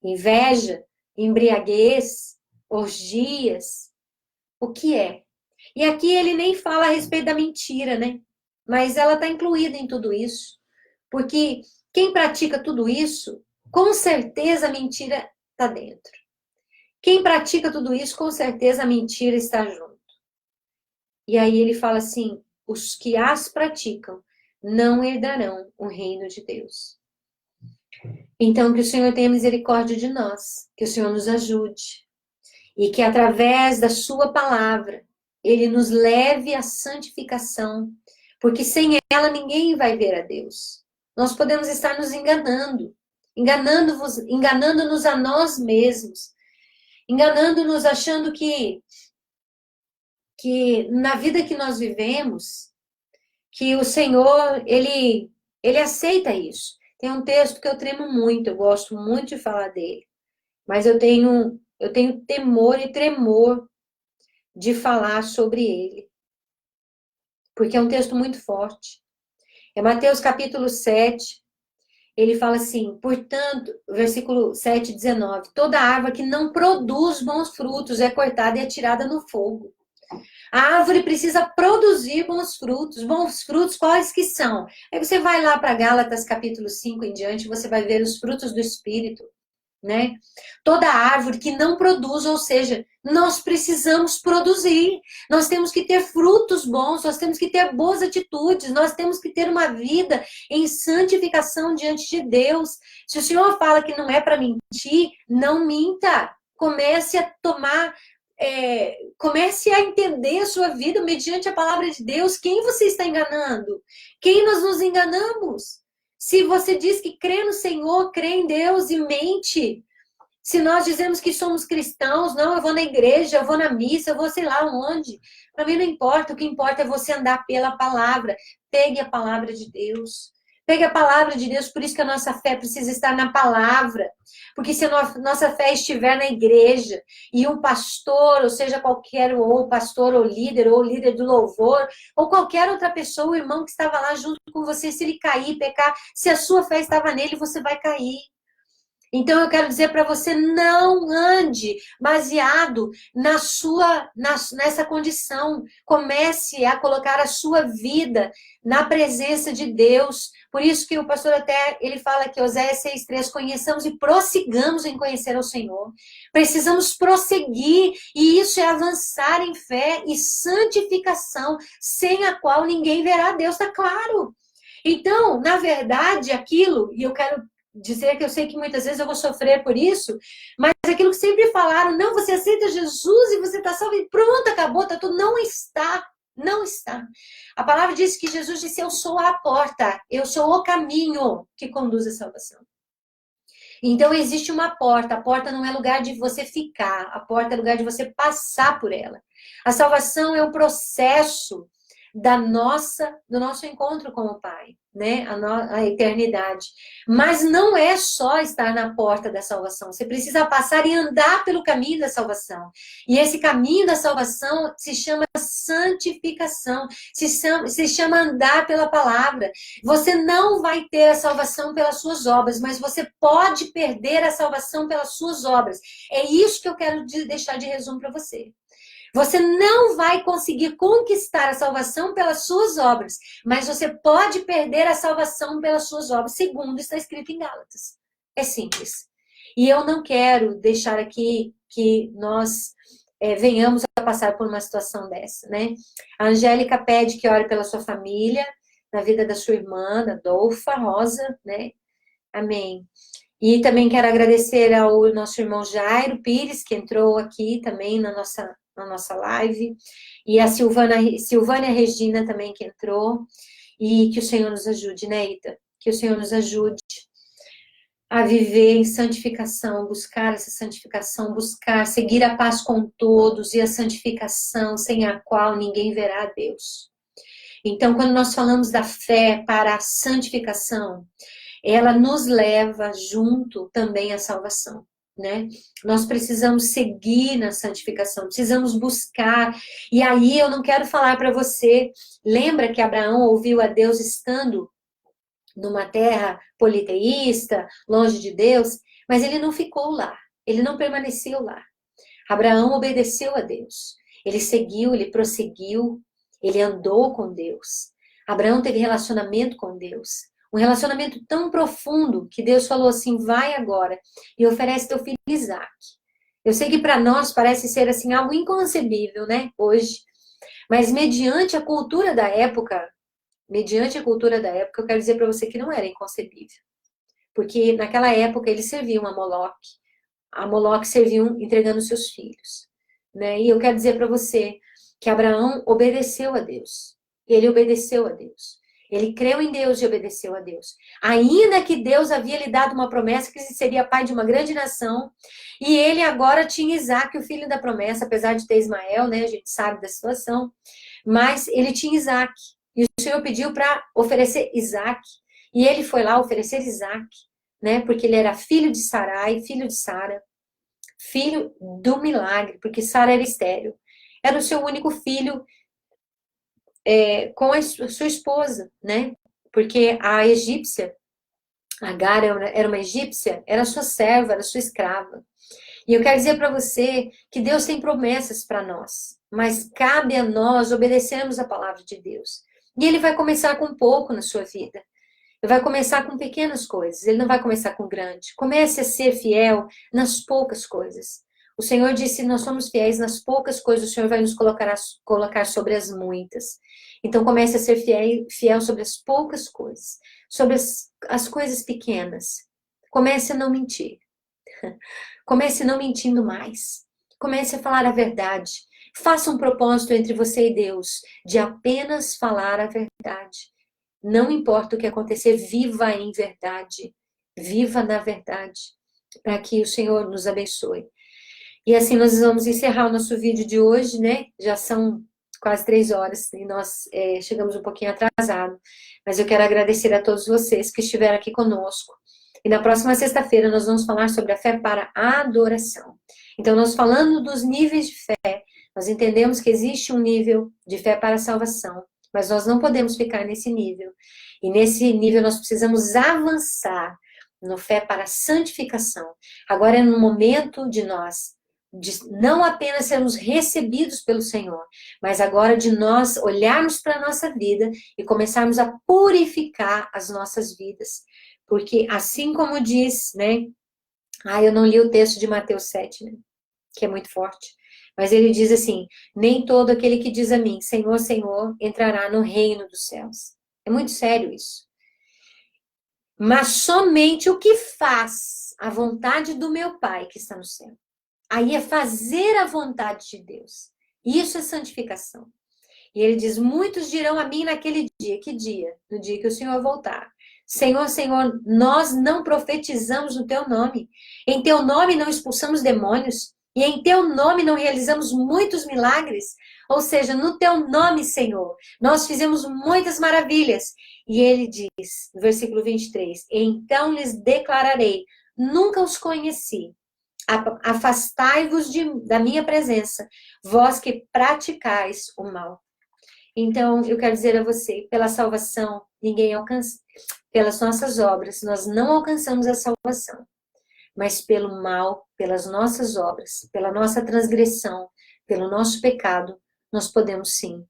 Speaker 1: inveja, embriaguez, orgias. O que é? E aqui ele nem fala a respeito da mentira, né? Mas ela está incluída em tudo isso. Porque quem pratica tudo isso, com certeza a mentira está dentro. Quem pratica tudo isso, com certeza a mentira está junto. E aí ele fala assim, os que as praticam não herdarão o reino de Deus. Então, que o Senhor tenha misericórdia de nós, que o Senhor nos ajude, e que através da sua palavra, ele nos leve à santificação, porque sem ela ninguém vai ver a Deus. Nós podemos estar nos enganando, enganando-nos a nós mesmos, enganando-nos achando que na vida que nós vivemos, que o Senhor, ele aceita isso. Tem um texto que eu tremo muito, eu gosto muito de falar dele, mas eu tenho temor e tremor de falar sobre ele, porque é um texto muito forte. É Mateus capítulo 7, ele fala assim, portanto, versículo 7, 19, toda árvore que não produz bons frutos é cortada e atirada no fogo. A árvore precisa produzir bons frutos quais que são? Aí você vai lá para Gálatas capítulo 5 em diante, você vai ver os frutos do Espírito, né? Toda árvore que não produz, ou seja, nós precisamos produzir, nós temos que ter frutos bons, nós temos que ter boas atitudes, nós temos que ter uma vida em santificação diante de Deus. Se o Senhor fala que não é para mentir, não minta, comece a tomar... comece a entender a sua vida mediante a palavra de Deus. Quem você está enganando? Quem nós nos enganamos? Se você diz que crê no Senhor, crê em Deus e mente. Se nós dizemos que somos cristãos, não, eu vou na igreja, eu vou na missa, eu vou sei lá onde. Para mim não importa, o que importa é você andar pela palavra. Pegue a palavra de Deus. Pegue a palavra de Deus, por isso que a nossa fé precisa estar na palavra. Porque se a nossa fé estiver na igreja e um pastor, ou seja, qualquer, ou pastor, ou líder do louvor, ou qualquer outra pessoa, o irmão que estava lá junto com você, se ele cair, pecar, se a sua fé estava nele, você vai cair. Então eu quero dizer para você, não ande baseado nessa condição. Comece a colocar a sua vida na presença de Deus. Por isso que o pastor até, ele fala que Oséias 6,3, conheçamos e prossigamos em conhecer ao Senhor. Precisamos prosseguir, e isso é avançar em fé e santificação, sem a qual ninguém verá a Deus, tá claro? Então, na verdade, aquilo, e eu quero dizer que eu sei que muitas vezes eu vou sofrer por isso, mas aquilo que sempre falaram, não, você aceita Jesus e você está salvo e pronto, acabou, tá tudo. Não está, não está. A palavra diz que Jesus disse, eu sou a porta, eu sou o caminho que conduz à salvação. Então existe uma porta, a porta não é lugar de você ficar, a porta é lugar de você passar por ela. A salvação é um processo do nosso encontro com o Pai, né? A eternidade. Mas não é só estar na porta da salvação. Você precisa passar e andar pelo caminho da salvação. E esse caminho da salvação se chama santificação, se chama andar pela palavra. Você não vai ter a salvação pelas suas obras, mas você pode perder a salvação pelas suas obras. É isso que eu quero deixar de resumo para você. Você não vai conseguir conquistar a salvação pelas suas obras, mas você pode perder a salvação pelas suas obras, segundo está escrito em Gálatas. É simples. E eu não quero deixar aqui que nós venhamos a passar por uma situação dessa, né? A Angélica pede que ore pela sua família, na vida da sua irmã, da Dolfa Rosa, né? Amém. E também quero agradecer ao nosso irmão Jairo Pires, que entrou aqui também na nossa live, e a Silvânia Regina também que entrou, e que o Senhor nos ajude, né, Ita? Que o Senhor nos ajude a viver em santificação, buscar essa santificação, seguir a paz com todos, e a santificação sem a qual ninguém verá a Deus. Então, quando nós falamos da fé para a santificação, ela nos leva junto também à salvação, né? Nós precisamos seguir na santificação, precisamos buscar. E aí eu não quero falar para você, lembra que Abraão ouviu a Deus estando numa terra politeísta, longe de Deus, mas ele não ficou lá, ele não permaneceu lá. Abraão obedeceu a Deus, ele seguiu, ele prosseguiu, ele andou com Deus. Abraão teve relacionamento com Deus, um relacionamento tão profundo que Deus falou assim, vai agora e oferece teu filho Isaac. Eu sei que para nós parece ser assim algo inconcebível, né, hoje, mas mediante a cultura da época, eu quero dizer para você que não era inconcebível. Porque naquela época eles serviam a Moloque serviam entregando seus filhos. Né? E eu quero dizer para você que Abraão obedeceu a Deus. Ele obedeceu a Deus. Ele creu em Deus e obedeceu a Deus. Ainda que Deus havia lhe dado uma promessa que ele seria pai de uma grande nação, e ele agora tinha Isaac, o filho da promessa, apesar de ter Ismael, né? A gente sabe da situação, mas ele tinha Isaac. E o Senhor pediu para oferecer Isaac. E ele foi lá oferecer Isaac, né? Porque ele era filho de Sarai, filho de Sara, filho do milagre, porque Sara era estéril. Era o seu único filho com a sua esposa, né? Porque a egípcia, Agar era uma egípcia, era sua serva, era sua escrava. E eu quero dizer para você que Deus tem promessas para nós, mas cabe a nós obedecermos a palavra de Deus. E ele vai começar com pouco na sua vida. Ele vai começar com pequenas coisas, ele não vai começar com grande. Comece a ser fiel nas poucas coisas. O Senhor disse, nós somos fiéis nas poucas coisas, o Senhor vai nos colocar sobre as muitas. Então comece a ser fiel sobre as poucas coisas, sobre as coisas pequenas. Comece a não mentir. Comece não mentindo mais. Comece a falar a verdade. Faça um propósito entre você e Deus de apenas falar a verdade. Não importa o que acontecer, viva em verdade. Viva na verdade. Para que o Senhor nos abençoe. E assim nós vamos encerrar o nosso vídeo de hoje, né? Já são quase 3 horas e nós chegamos um pouquinho atrasado. Mas eu quero agradecer a todos vocês que estiveram aqui conosco. E na próxima sexta-feira nós vamos falar sobre a fé para a adoração. Então, nós falando dos níveis de fé, nós entendemos que existe um nível de fé para a salvação, mas nós não podemos ficar nesse nível. E nesse nível nós precisamos avançar no fé para a santificação. Agora é no momento de nós, de não apenas sermos recebidos pelo Senhor, mas agora de nós olharmos para a nossa vida e começarmos a purificar as nossas vidas. Porque assim como diz, né? Eu não li o texto de Mateus 7, né? Que é muito forte. Mas ele diz assim, nem todo aquele que diz a mim, Senhor, Senhor, entrará no reino dos céus. É muito sério isso. Mas somente o que faz a vontade do meu Pai que está no céu. Aí é fazer a vontade de Deus. Isso é santificação. E ele diz, muitos dirão a mim naquele dia. Que dia? No dia que o Senhor voltar. Senhor, Senhor, nós não profetizamos no teu nome. Em teu nome não expulsamos demônios. E em teu nome não realizamos muitos milagres. Ou seja, no teu nome, Senhor, nós fizemos muitas maravilhas. E ele diz, no versículo 23, então lhes declararei, nunca os conheci. Afastai-vos da minha presença, vós que praticais o mal. Então, eu quero dizer a você, pela salvação, ninguém alcança. Pelas nossas obras, nós não alcançamos a salvação. Mas pelo mal, pelas nossas obras, pela nossa transgressão, pelo nosso pecado, nós podemos sim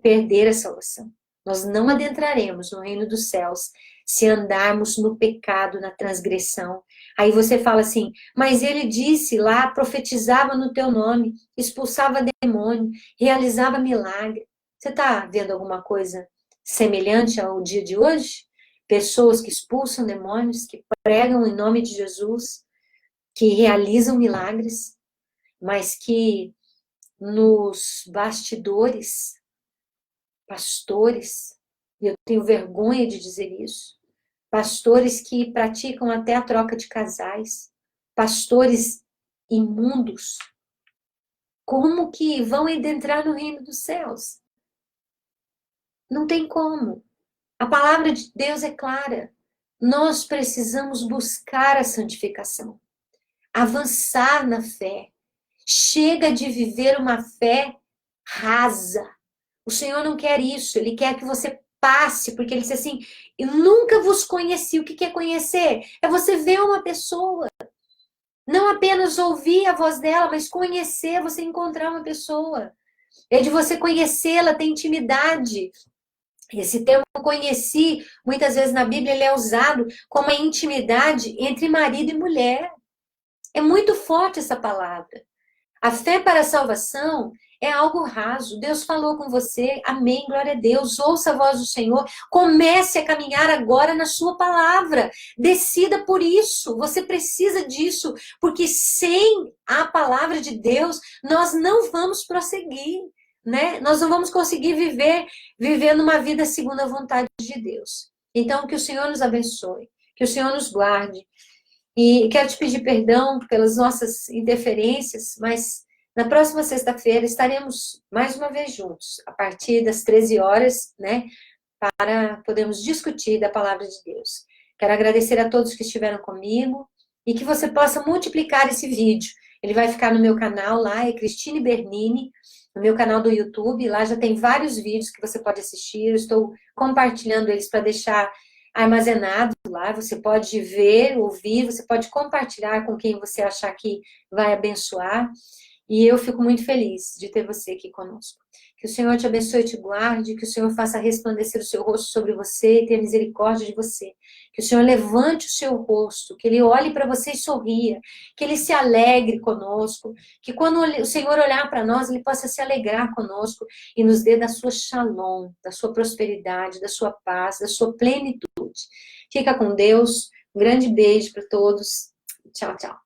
Speaker 1: perder a salvação. Nós não adentraremos no reino dos céus se andarmos no pecado, na transgressão. Aí você fala assim, mas ele disse lá, profetizava no teu nome, expulsava demônio, realizava milagre. Você está vendo alguma coisa semelhante ao dia de hoje? Pessoas que expulsam demônios, que pregam em nome de Jesus, que realizam milagres, mas que nos bastidores, pastores, e eu tenho vergonha de dizer isso, pastores que praticam até a troca de casais, pastores imundos, como que vão adentrar no reino dos céus? Não tem como. A palavra de Deus é clara. Nós precisamos buscar a santificação, avançar na fé. Chega de viver uma fé rasa. O Senhor não quer isso, Ele quer que você passe, porque Ele disse assim, eu nunca vos conheci. O que é conhecer? É você ver uma pessoa, não apenas ouvir a voz dela, mas conhecer, você encontrar uma pessoa. É de você conhecê-la, ter intimidade. Esse termo conheci, muitas vezes na Bíblia, ele é usado como a intimidade entre marido e mulher. É muito forte essa palavra. A fé para a salvação é algo raso. Deus falou com você, amém, glória a Deus. Ouça a voz do Senhor. Comece a caminhar agora na sua palavra. Decida por isso. Você precisa disso, porque sem a palavra de Deus, nós não vamos prosseguir, né? Nós não vamos conseguir viver numa vida segundo a vontade de Deus. Então, que o Senhor nos abençoe, que o Senhor nos guarde. E quero te pedir perdão pelas nossas interferências, mas na próxima sexta-feira estaremos mais uma vez juntos, a partir das 13 horas, né, para podermos discutir da palavra de Deus. Quero agradecer a todos que estiveram comigo e que você possa multiplicar esse vídeo. Ele vai ficar no meu canal lá, é Cristine Bernini, no meu canal do YouTube. Lá já tem vários vídeos que você pode assistir. Eu estou compartilhando eles para deixar armazenado lá, você pode ver, ouvir, você pode compartilhar com quem você achar que vai abençoar, e eu fico muito feliz de ter você aqui conosco. Que o Senhor te abençoe e te guarde, que o Senhor faça resplandecer o seu rosto sobre você e tenha misericórdia de você. Que o Senhor levante o seu rosto, que Ele olhe para você e sorria, que Ele se alegre conosco, que quando o Senhor olhar para nós, Ele possa se alegrar conosco e nos dê da sua shalom, da sua prosperidade, da sua paz, da sua plenitude. Fica com Deus, um grande beijo para todos. Tchau, tchau.